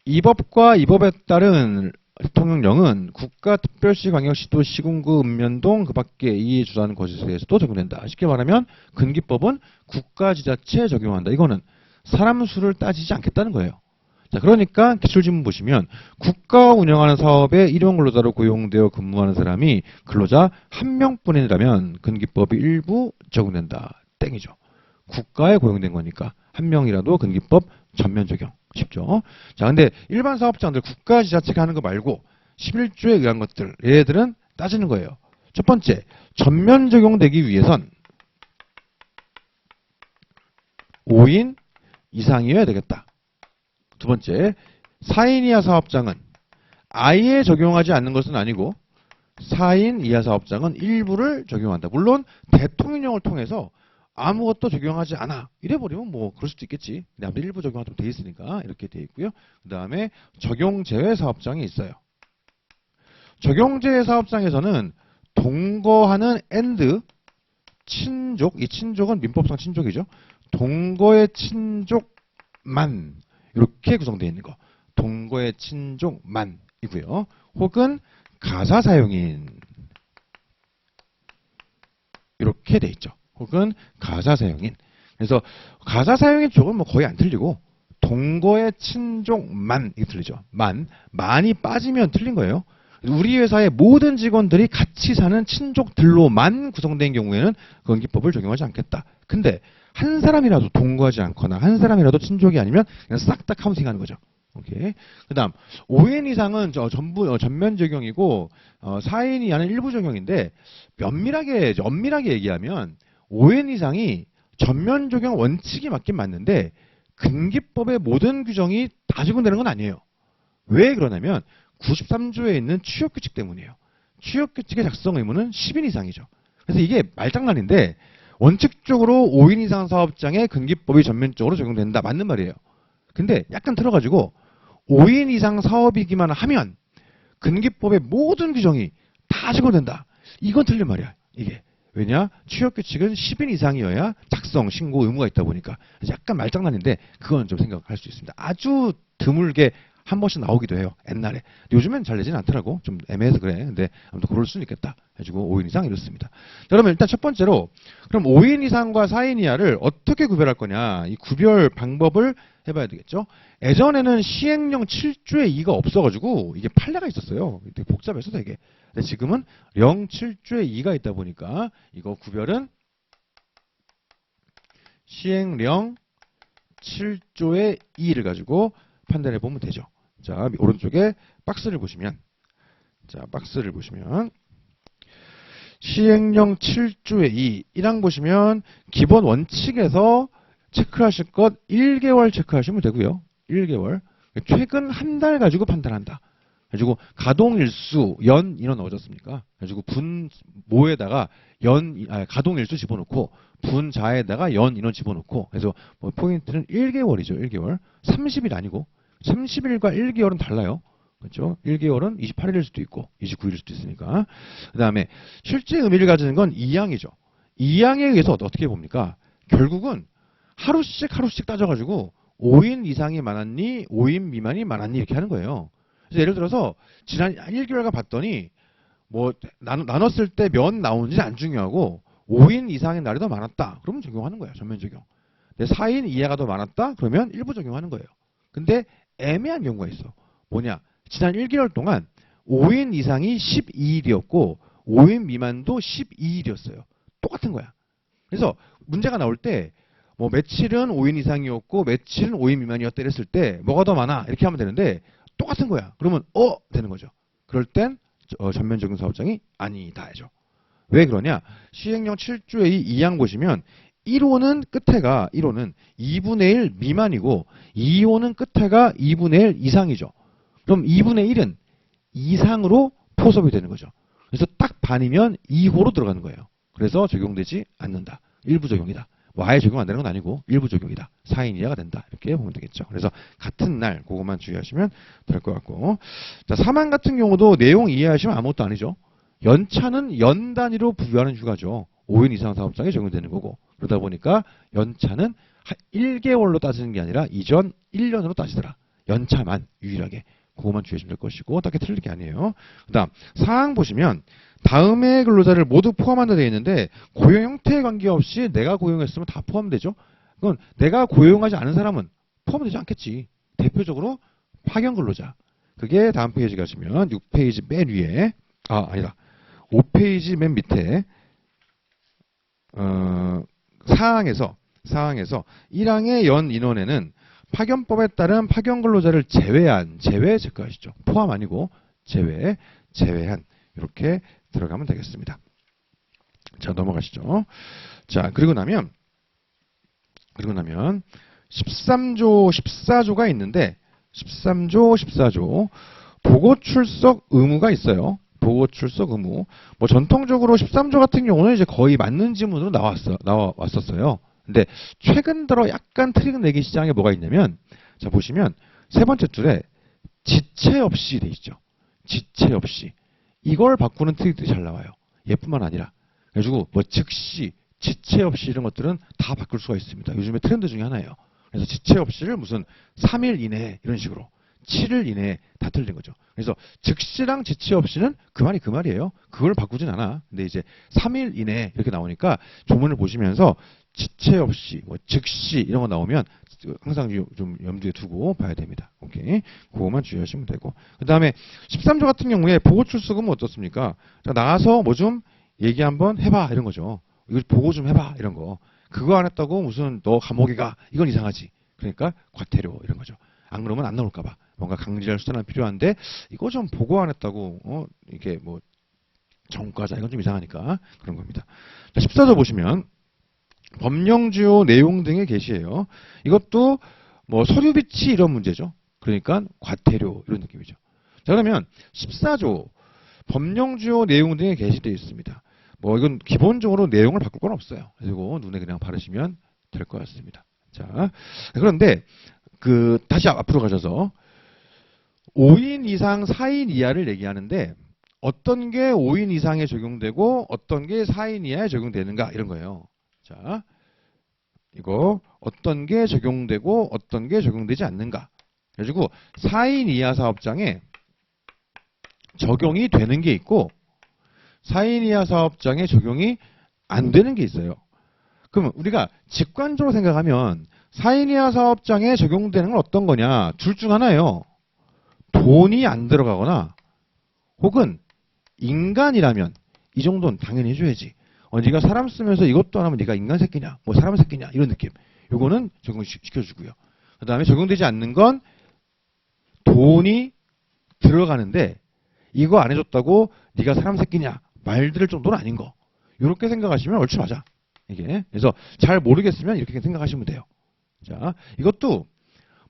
이 법과 이 법에 따른 대통령령은 국가특별시, 광역시도, 시군구, 읍면동 그 밖에 이에 주도하는 것에서도 적용된다. 쉽게 말하면 근기법은 국가지자체에 적용한다. 이거는 사람 수를 따지지 않겠다는 거예요. 자, 그러니까 기출지문 보시면 국가가 운영하는 사업에 일용 근로자로 고용되어 근무하는 사람이 근로자 1명뿐이라면 근기법이 일부 적용된다. 땡이죠. 국가에 고용된 거니까 1명이라도 근기법 전면 적용. 쉽죠? 자, 근데 일반 사업장들 국가 지자체가 하는 거 말고 11조에 의한 것들, 얘들은 따지는 거예요. 첫 번째, 전면 적용되기 위해선 5인 이상이어야 되겠다. 두 번째, 4인 이하 사업장은 아예 적용하지 않는 것은 아니고 4인 이하 사업장은 일부를 적용한다. 물론 대통령령을 통해서 아무것도 적용하지 않아. 이래버리면 뭐 그럴 수도 있겠지. 근데 아무튼 일부 적용하도록 돼 있으니까 이렇게 돼 있고요. 그 다음에 적용 제외 사업장이 있어요. 적용 제외 사업장에서는 동거하는 and 친족, 이 친족은 민법상 친족이죠. 동거의 친족만 이렇게 구성되어 있는 거. 동거의 친족만이고요. 혹은 가사 사용인 이렇게 돼 있죠. 혹은 가사 사용인. 그래서 가사 사용인 쪽은 뭐 거의 안 틀리고 동거의 친족만 이게 틀리죠. 만이 빠지면 틀린 거예요. 우리 회사의 모든 직원들이 같이 사는 친족들로만 구성된 경우에는 건기법을 적용하지 않겠다. 근데 한 사람이라도 동거하지 않거나 한 사람이라도 친족이 아니면 그냥 싹 다 카운팅하는 거죠. 오케이. 그다음 5인 이상은 전부 전면 적용이고 4인 이하는 일부 적용인데 엄밀하게 얘기하면 5인 이상이 전면 적용 원칙이 맞긴 맞는데 근기법의 모든 규정이 다 적용되는 건 아니에요. 왜 그러냐면 93조에 있는 취업규칙 때문이에요. 취업규칙의 작성 의무는 10인 이상이죠. 그래서 이게 말장난인데 원칙적으로 5인 이상 사업장에 근기법이 전면적으로 적용된다. 맞는 말이에요. 근데 약간 틀어가지고 5인 이상 사업이기만 하면 근기법의 모든 규정이 다 적용된다. 이건 틀린 말이야. 이게. 왜냐? 취업규칙은 10인 이상이어야 작성, 신고 의무가 있다 보니까. 약간 말장난인데 그건 좀 생각할 수 있습니다. 아주 드물게 한 번씩 나오기도 해요. 옛날에. 요즘엔 잘 되지는 않더라고. 좀 애매해서 그래. 근데 아무튼 그럴 수는 있겠다. 해가지고 5인 이상 이렇습니다. 자, 그러면 일단 첫 번째로 그럼 5인 이상과 4인 이하를 어떻게 구별할 거냐. 이 구별 방법을 해봐야 되겠죠. 예전에는 시행령 7조의 2가 없어가지고 이게 판례가 있었어요. 되게 복잡해서 되게. 근데 지금은 령 7조의 2가 있다 보니까 이거 구별은 시행령 7조의 2를 가지고 판단해 보면 되죠. 자, 오른쪽에 박스를 보시면 시행령 7조의 2, 1항 보시면 기본 원칙에서 체크하실 것 1개월 체크하시면 되고요. 1개월. 최근 한 달 가지고 판단한다. 가지고 가동일수, 연, 인원 넣어줬습니까? 가지고 분모에다가 가동일수 집어넣고 분자에다가 연, 인원 집어넣고 그래서 뭐 포인트는 1개월이죠. 1개월. 30일 아니고 30일과 1개월은 달라요. 그렇죠? 1개월은 28일일 수도 있고 29일일 수도 있으니까. 그 다음에 실제 의미를 가지는 건 2항이죠. 2항에 의해서 어떻게 봅니까? 결국은 하루씩 따져가지고 5인 이상이 많았니 5인 미만이 많았니 이렇게 하는 거예요. 그래서 예를 들어서 지난 1개월간 봤더니 뭐 나눴을 때 몇 나오는지 안 중요하고 5인 이상의 날이 더 많았다. 그러면 적용하는 거예요. 전면 적용. 근데 4인 이하가 더 많았다. 그러면 일부 적용하는 거예요. 근데 애매한 경우가 있어. 뭐냐? 지난 1개월 동안 5인 이상이 12일이었고 5인 미만도 12일이었어요. 똑같은 거야. 그래서 문제가 나올 때 뭐 며칠은 5인 이상이었고 며칠은 5인 미만이었다 이랬을 때 뭐가 더 많아? 이렇게 하면 되는데 똑같은 거야. 그러면 되는 거죠. 그럴 땐 전면 적용 사업장이 아니다죠. 왜 그러냐? 시행령 7조의 2항 보시면 1호는 끝에가 1호는 2분의 1 미만이고 2호는 끝에가 2분의 1 이상이죠. 그럼 2분의 1은 이상으로 포섭이 되는 거죠. 그래서 딱 반이면 2호로 들어가는 거예요. 그래서 적용되지 않는다. 일부 적용이다. 뭐 아예 적용 안 되는 건 아니고 일부 적용이다. 4인 이하가 된다. 이렇게 보면 되겠죠. 그래서 같은 날 그것만 주의하시면 될 것 같고. 자, 사망 같은 경우도 내용 이해하시면 아무것도 아니죠. 연차는 연 단위로 부여하는 휴가죠. 5인 이상 사업장에 적용되는 거고. 그러다 보니까 연차는 1개월로 따지는 게 아니라 이전 1년으로 따지더라. 연차만 유일하게. 그것만 주의하시면 될 것이고 딱히 틀릴 게 아니에요. 그 다음 사항 보시면 다음의 근로자를 모두 포함한다 되어 있는데 고용 형태에 관계없이 내가 고용했으면 다 포함되죠. 그건 내가 고용하지 않은 사람은 포함되지 않겠지. 대표적으로 파견 근로자. 그게 다음 페이지 가시면 6페이지 맨 위에 아니다. 5페이지 맨 밑에 사항에서 1항의 연 인원에는 파견법에 따른 파견 근로자를 제외 체크하시죠. 포함 아니고 제외한 이렇게 들어가면 되겠습니다. 자, 넘어가시죠. 자, 그리고 나면 13조, 14조가 있는데 13조, 14조 보고 출석 의무가 있어요. 보고 출석 의무. 뭐 전통적으로 13조 같은 경우는 이제 거의 맞는 지문으로 나왔었어요. 근데 최근 들어 약간 트릭 내기 시장에 뭐가 있냐면 자, 보시면 세 번째 줄에 지체 없이 돼 있죠. 지체 없이. 이걸 바꾸는 트릭들이 잘 나와요. 얘뿐만 아니라. 그래가지고 뭐 즉시, 지체 없이 이런 것들은 다 바꿀 수가 있습니다. 요즘에 트렌드 중에 하나예요. 그래서 지체 없이를 무슨 3일 이내에 이런 식으로 7일 이내에 다 틀린 거죠. 그래서 즉시랑 지체 없이는 그 말이 그 말이에요. 그걸 바꾸진 않아. 근데 이제 3일 이내에 이렇게 나오니까 조문을 보시면서 지체 없이, 뭐 즉시 이런 거 나오면 항상 좀 염두에 두고 봐야 됩니다. 오케이. 오케이. 그거만 주의하시면 되고. 그 다음에 13조 같은 경우에 보고 출석은 어떻습니까? 자, 나가서 뭐 좀 얘기 한번 해봐. 이런 거죠. 이거 보고 좀 해봐. 이런 거. 그거 안 했다고 무슨 너 감옥에 가. 이건 이상하지. 그러니까 과태료 이런 거죠. 안 그러면 안 나올까봐. 뭔가 강제할 수단은 필요한데 이거 좀 보고 안 했다고 이게 뭐 전과자 이건 좀 이상하니까 그런 겁니다. 자, 14조 보시면 법령 주요 내용 등의 게시예요. 이것도 뭐 서류 비치 이런 문제죠. 그러니까 과태료 이런 느낌이죠. 자, 그러면 14조 법령 주요 내용 등에 게시되어 있습니다. 뭐 이건 기본적으로 내용을 바꿀 건 없어요. 그리고 눈에 그냥 바르시면 될 것 같습니다. 자, 그런데 다시 앞으로 가셔서 5인 이상 4인 이하를 얘기하는데 어떤 게 5인 이상에 적용되고 어떤 게 4인 이하에 적용되는가 이런 거예요. 자, 이거 어떤 게 적용되고 어떤 게 적용되지 않는가. 그래가지고 4인 이하 사업장에 적용이 되는 게 있고 4인 이하 사업장에 적용이 안 되는 게 있어요. 그러면 우리가 직관적으로 생각하면 4인 이하 사업장에 적용되는 건 어떤 거냐. 둘 중 하나예요. 돈이 안 들어가거나 혹은 인간이라면 이 정도는 당연히 해줘야지. 네가 사람 쓰면서 이것도 안 하면 네가 인간 새끼냐, 뭐 사람 새끼냐 이런 느낌. 요거는 적용시켜주고요. 그 다음에 적용되지 않는 건 돈이 들어가는데 이거 안 해줬다고 네가 사람 새끼냐 말 들을 정도는 아닌 거. 이렇게 생각하시면 얼추 맞아. 이게 그래서 잘 모르겠으면 이렇게 생각하시면 돼요. 자, 이것도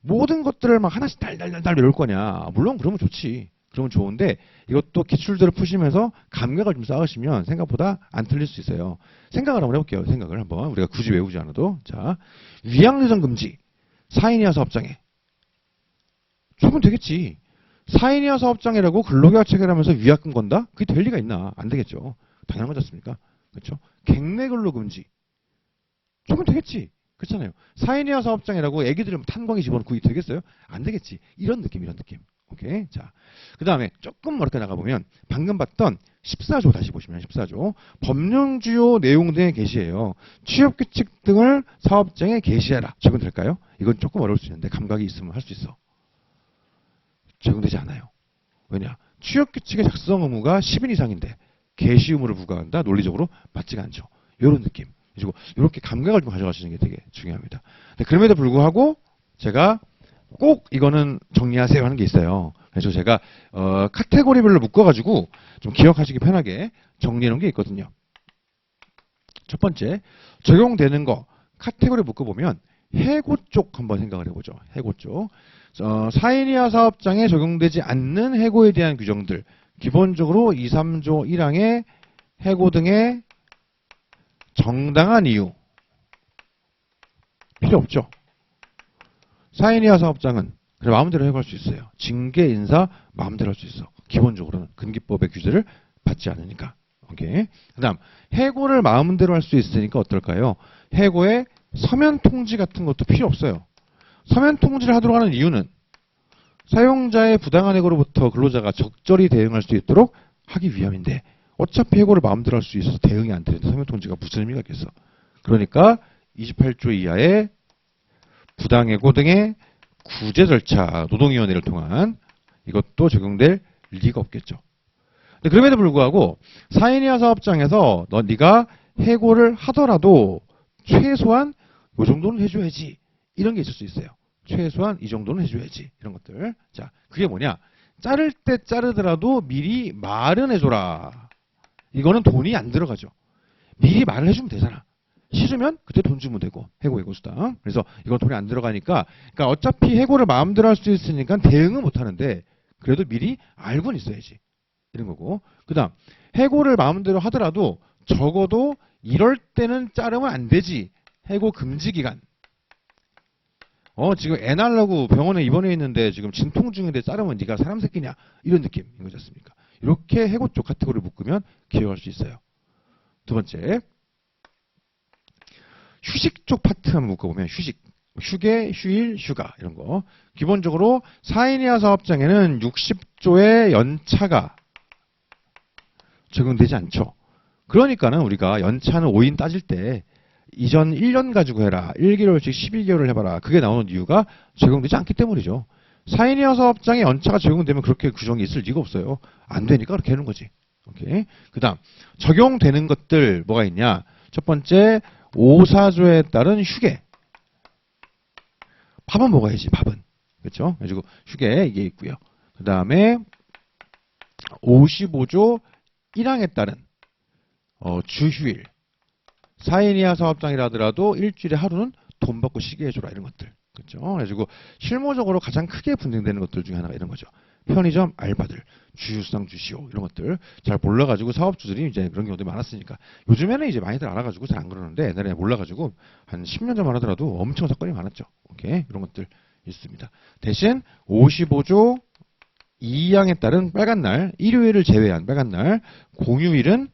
모든 것들을 막 하나씩 달달달달 외울 거냐. 물론 그러면 좋지. 그러면 좋은데 이것도 기출들을 푸시면서 감각을 좀 쌓으시면 생각보다 안 틀릴 수 있어요. 생각을 한번 해볼게요. 생각을 한번. 우리가 굳이 외우지 않아도. 자, 위양유전 금지. 4인 이하 사업장에. 주면 되겠지. 4인 이하 사업장이라고 근로계약 체결하면서 위약금 건다? 그게 될 리가 있나? 안 되겠죠. 당연한 거지 않습니까? 그렇죠? 갱내 근로 금지. 주면 되겠지. 그렇잖아요. 4인 이하 사업장이라고 애기들을 탄광이 집어넣고 그게 되겠어요? 안 되겠지. 이런 느낌. 오케이. 자, 그 다음에 조금 어렵게 나가보면 방금 봤던 14조 다시 보시면 14조 법령 주요 내용 등의 게시예요. 취업규칙 등을 사업장에 게시해라. 적용될까요? 이건 조금 어려울 수 있는데 감각이 있으면 할 수 있어. 적용되지 않아요. 왜냐? 취업규칙의 작성 의무가 10인 이상인데 게시 의무를 부과한다? 논리적으로 맞지가 않죠. 이런 느낌. 그리고 이렇게 감각을 좀 가져가시는 게 되게 중요합니다. 그럼에도 불구하고 제가 꼭 이거는 정리하세요 하는 게 있어요. 그래서 제가 카테고리별로 묶어가지고 좀 기억하시기 편하게 정리해 놓은 게 있거든요. 첫 번째, 적용되는 거 카테고리 묶어보면 해고 쪽 한번 생각을 해보죠. 해고 쪽. 4인 이하 사업장에 적용되지 않는 해고에 대한 규정들. 기본적으로 2, 3조 1항의 해고 등의 정당한 이유. 필요 없죠. 4인 이하 사업장은 그냥 마음대로 해고할 수 있어요. 징계, 인사 마음대로 할 수 있어. 기본적으로는 근기법의 규제를 받지 않으니까. 오케이. 그다음 해고를 마음대로 할 수 있으니까 어떨까요? 해고에 서면 통지 같은 것도 필요 없어요. 서면 통지를 하도록 하는 이유는 사용자의 부당한 해고로부터 근로자가 적절히 대응할 수 있도록 하기 위함인데 어차피 해고를 마음대로 할 수 있어서 대응이 안 되는데 서면 통지가 무슨 의미가 있겠어? 그러니까 28조 이하의 부당해고 등의 구제 절차, 노동위원회를 통한 이것도 적용될 리가 없겠죠. 근데 그럼에도 불구하고 4인 이하 사업장에서 네가 해고를 하더라도 최소한 이 정도는 해줘야지. 이런 게 있을 수 있어요. 최소한 이 정도는 해줘야지. 이런 것들. 자, 그게 뭐냐? 자를 때 자르더라도 미리 말은 해줘라. 이거는 돈이 안 들어가죠. 미리 말을 해주면 되잖아. 싫으면 그때 돈 주면 되고 해고수당. 그래서 이건 돈이 안 들어가니까 그러니까 어차피 해고를 마음대로 할 수 있으니까 대응은 못 하는데 그래도 미리 알고는 있어야지. 이런 거고. 그다음 해고를 마음대로 하더라도 적어도 이럴 때는 자르면 안 되지. 해고 금지 기간. 지금 애 낳으려고 병원에 입원해 있는데 지금 진통 중인데 자르면 네가 사람 새끼냐. 이런 느낌인 거지 않습니까? 이렇게 해고 쪽 카테고리를 묶으면 기억할 수 있어요. 두 번째. 휴식 쪽 파트 한번 묶어보면 휴식. 휴게, 휴일, 휴가 이런 거. 기본적으로 4인 이하 사업장에는 60조의 연차가 적용되지 않죠. 그러니까는 우리가 연차는 5인 따질 때 이전 1년 가지고 해라. 1개월씩 11개월을 해봐라. 그게 나오는 이유가 적용되지 않기 때문이죠. 사인이어 사업장에 연차가 적용되면 그렇게 규정이 있을 리가 없어요. 안 되니까 그렇게 하는 거지. 오케이. 그 다음, 적용되는 것들 뭐가 있냐? 첫 번째, 5사조에 따른 휴게. 밥은 먹어야지, 밥은. 그렇죠? 그래가지고 휴게 이게 있고요. 그 다음에 55조 1항에 따른 주휴일. 사인이하 사업장이라 하더라도 일주일에 하루는 돈 받고 쉬게 해줘라 이런 것들. 그렇죠? 그래가지고 실무적으로 가장 크게 분쟁되는 것들 중에 하나가 이런 거죠. 편의점 알바들, 주휴수당 주시오 이런 것들 잘 몰라가지고 사업주들이 이제 그런 경우도 많았으니까 요즘에는 이제 많이들 알아가지고 잘 안 그러는데 옛날에 몰라가지고 한 10년 전만 하더라도 엄청 사건이 많았죠. 오케이 이런 것들 있습니다. 대신 55조 2항에 따른 빨간 날, 일요일을 제외한 빨간 날, 공휴일은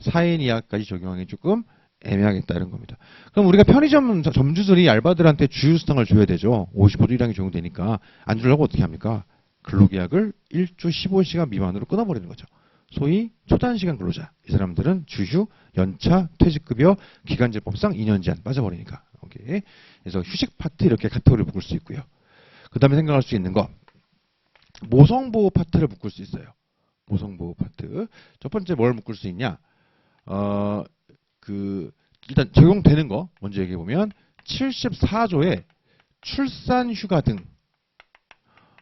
4인 이하까지 적용하기 조금 애매하겠다 이런 겁니다. 그럼 우리가 편의점 점주들이 알바들한테 주휴수당을 줘야 되죠. 55조 1항이 적용되니까 안 주려고 어떻게 합니까? 근로계약을 1주 15시간 미만으로 끊어버리는 거죠. 소위 초단시간 근로자. 이 사람들은 주휴, 연차, 퇴직급여, 기간제법상 2년 제한 빠져버리니까. 오케이. 그래서 휴식 파트 이렇게 카테고리를 묶을 수 있고요. 그 다음에 생각할 수 있는 거. 모성보호 파트를 묶을 수 있어요. 모성보호 파트. 첫 번째 뭘 묶을 수 있냐? 일단 적용되는 거 먼저 얘기해 보면 74조에 출산 휴가 등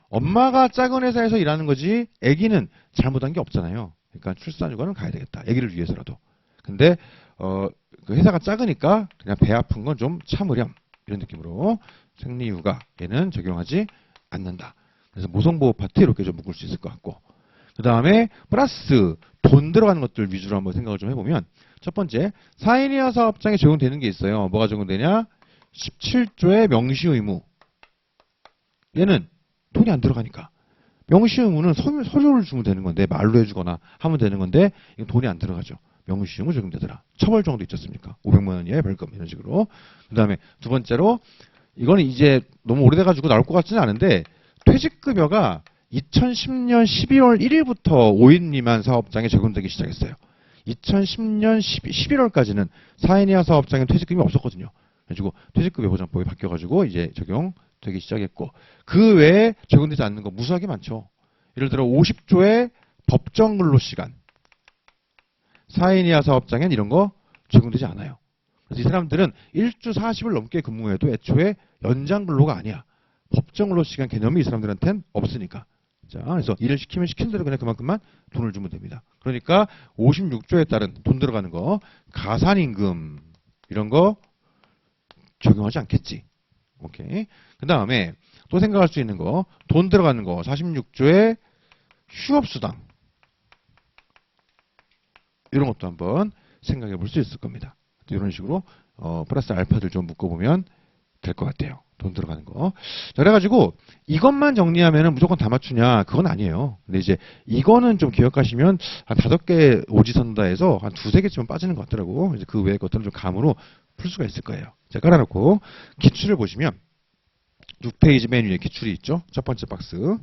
엄마가 작은 회사에서 일하는 거지 아기는 잘못한 게 없잖아요. 그러니까 출산 휴가는 가야 되겠다. 아기를 위해서라도. 근데 그 회사가 작으니까 그냥 배 아픈 건 좀 참으렴. 이런 느낌으로 생리 휴가 얘는 적용하지 않는다. 그래서 모성보호 파트 이렇게 좀 묶을 수 있을 것 같고. 그 다음에 플러스 돈 들어가는 것들 위주로 한번 생각을 좀 해보면 첫 번째, 4인 이하 사업장에 적용되는 게 있어요. 뭐가 적용되냐? 17조의 명시의무. 얘는 돈이 안 들어가니까. 명시의무는 서류를 주면 되는 건데 말로 해주거나 하면 되는 건데 이건 돈이 안 들어가죠. 명시의무 적용되더라. 처벌 정도 있지 않습니까? 500만 원 이하의 벌금 이런 식으로. 그 다음에 두 번째로 이거는 이제 너무 오래돼가지고 나올 것 같지는 않은데 퇴직급여가 2010년 12월 1일부터 5인 미만 사업장에 적용되기 시작했어요. 2010년 11월까지는 4인 이하 사업장에 퇴직금이 없었거든요. 그래가지고 퇴직급여 보장법이 바뀌어가지고 이제 적용되기 시작했고 그 외에 적용되지 않는 거 무수하게 많죠. 예를 들어 50조의 법정 근로 시간. 4인 이하 사업장엔 이런 거 적용되지 않아요. 그래서 이 사람들은 1주 40을 넘게 근무해도 애초에 연장 근로가 아니야. 법정 근로 시간 개념이 이 사람들한테는 없으니까. 자, 그래서 일을 시키면 시킨 대로 그냥 그만큼만 돈을 주면 됩니다. 그러니까 56조에 따른 돈 들어가는 거, 가산임금 이런 거 적용하지 않겠지. 오케이. 그 다음에 또 생각할 수 있는 거, 돈 들어가는 거, 46조의 휴업수당 이런 것도 한번 생각해 볼 수 있을 겁니다. 이런 식으로 플러스 알파들 좀 묶어보면 될 것 같아요. 돈 들어가는 거. 자, 그래가지고 이것만 정리하면 무조건 다 맞추냐? 그건 아니에요. 근데 이제 이거는 좀 기억하시면 한 5개 오지선다에서 한 2~3개쯤은 빠지는 것 같더라고. 이제 그 외의 것들은 좀 감으로 풀 수가 있을 거예요. 자, 깔아놓고 기출을 보시면 6페이지 맨 위에 기출이 있죠. 첫 번째 박스.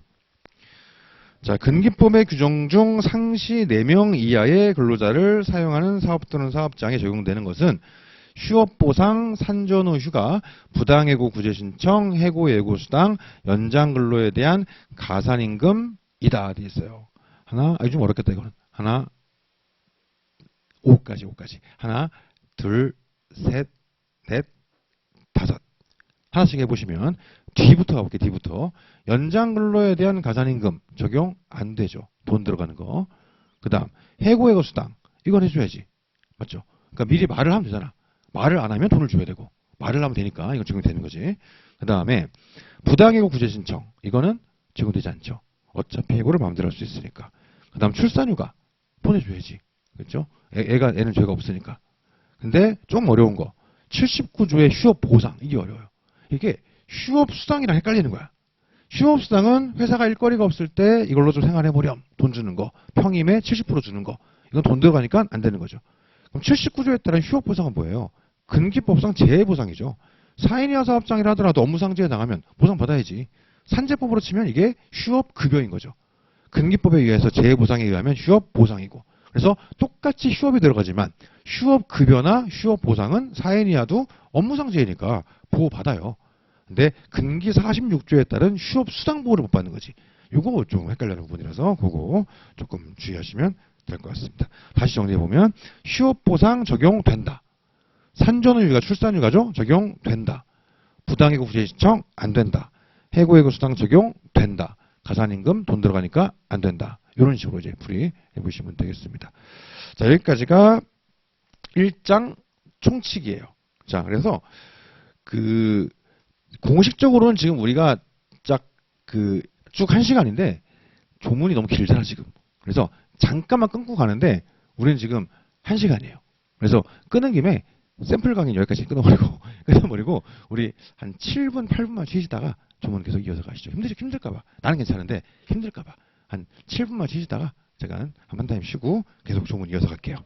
자, 근기법의 규정 중 상시 4명 이하의 근로자를 사용하는 사업 또는 사업장에 적용되는 것은 휴업보상, 산전후 휴가, 부당해고 구제신청, 해고예고수당, 연장근로에 대한 가산임금이다 돼 있어요. 하나, 좀 어렵겠다 이거는. 하나, 5까지. 하나, 둘, 셋, 넷, 5. 하나씩 해보시면 뒤부터 가볼게요. 뒤부터. 연장근로에 대한 가산임금 적용 안 되죠. 돈 들어가는 거. 그 다음 해고예고수당 이건 해줘야지. 맞죠? 그러니까 미리 말을 하면 되잖아. 말을 안 하면 돈을 줘야 되고 말을 하면 되니까 이건 적용되는 거지. 그 다음에 부당해고 구제신청 이거는 적용되지 않죠. 어차피 해고를 마음대로 할 수 있으니까. 그 다음 출산휴가 보내줘야지. 그렇죠? 애는 죄가 없으니까. 근데 좀 어려운 거 79조의 휴업보상 이게 어려워요. 이게 휴업수당이랑 헷갈리는 거야. 휴업수당은 회사가 일거리가 없을 때 이걸로 좀 생활해보렴. 돈 주는 거. 평임의 70% 주는 거. 이건 돈 들어가니까 안 되는 거죠. 그럼 79조에 따른 휴업보상은 뭐예요? 근기법상 재해보상이죠. 4인 이하 사업장이라 하더라도 업무상재해 당하면 보상받아야지. 산재법으로 치면 이게 휴업급여인 거죠. 근기법에 의해서 재해보상에 의하면 휴업보상이고. 그래서 똑같이 휴업이 들어가지만 휴업급여나 휴업보상은 4인 이하도 업무상재해니까 보호받아요. 근데 근기 46조에 따른 휴업 수당 보호를 못 받는 거지. 요거 좀 헷갈리는 부분이라서 그거 조금 주의하시면 될 것 같습니다. 다시 정리해보면 휴업 보상 적용된다. 산전후유가 출산휴가죠? 적용된다. 부당해고 부재 신청 안 된다. 해고해고 수당 적용된다. 가산임금 돈 들어가니까 안 된다. 이런 식으로 이제 풀이해 보시면 되겠습니다. 자, 여기까지가 1장 총칙이에요. 자, 그래서 그 공식적으로는 지금 우리가 쭉 1시간인데 조문이 너무 길잖아 지금. 그래서 잠깐만 끊고 가는데 우리는 지금 1시간이에요. 그래서 끄는 김에 샘플 강의 여기까지 끊어버리고 우리 한 7분, 8분만 쉬시다가 조문 계속 이어서 가시죠. 힘들까봐. 나는 괜찮은데 힘들까봐. 한 7분만 쉬시다가 제가 한 타임 쉬고 계속 조문 이어서 갈게요.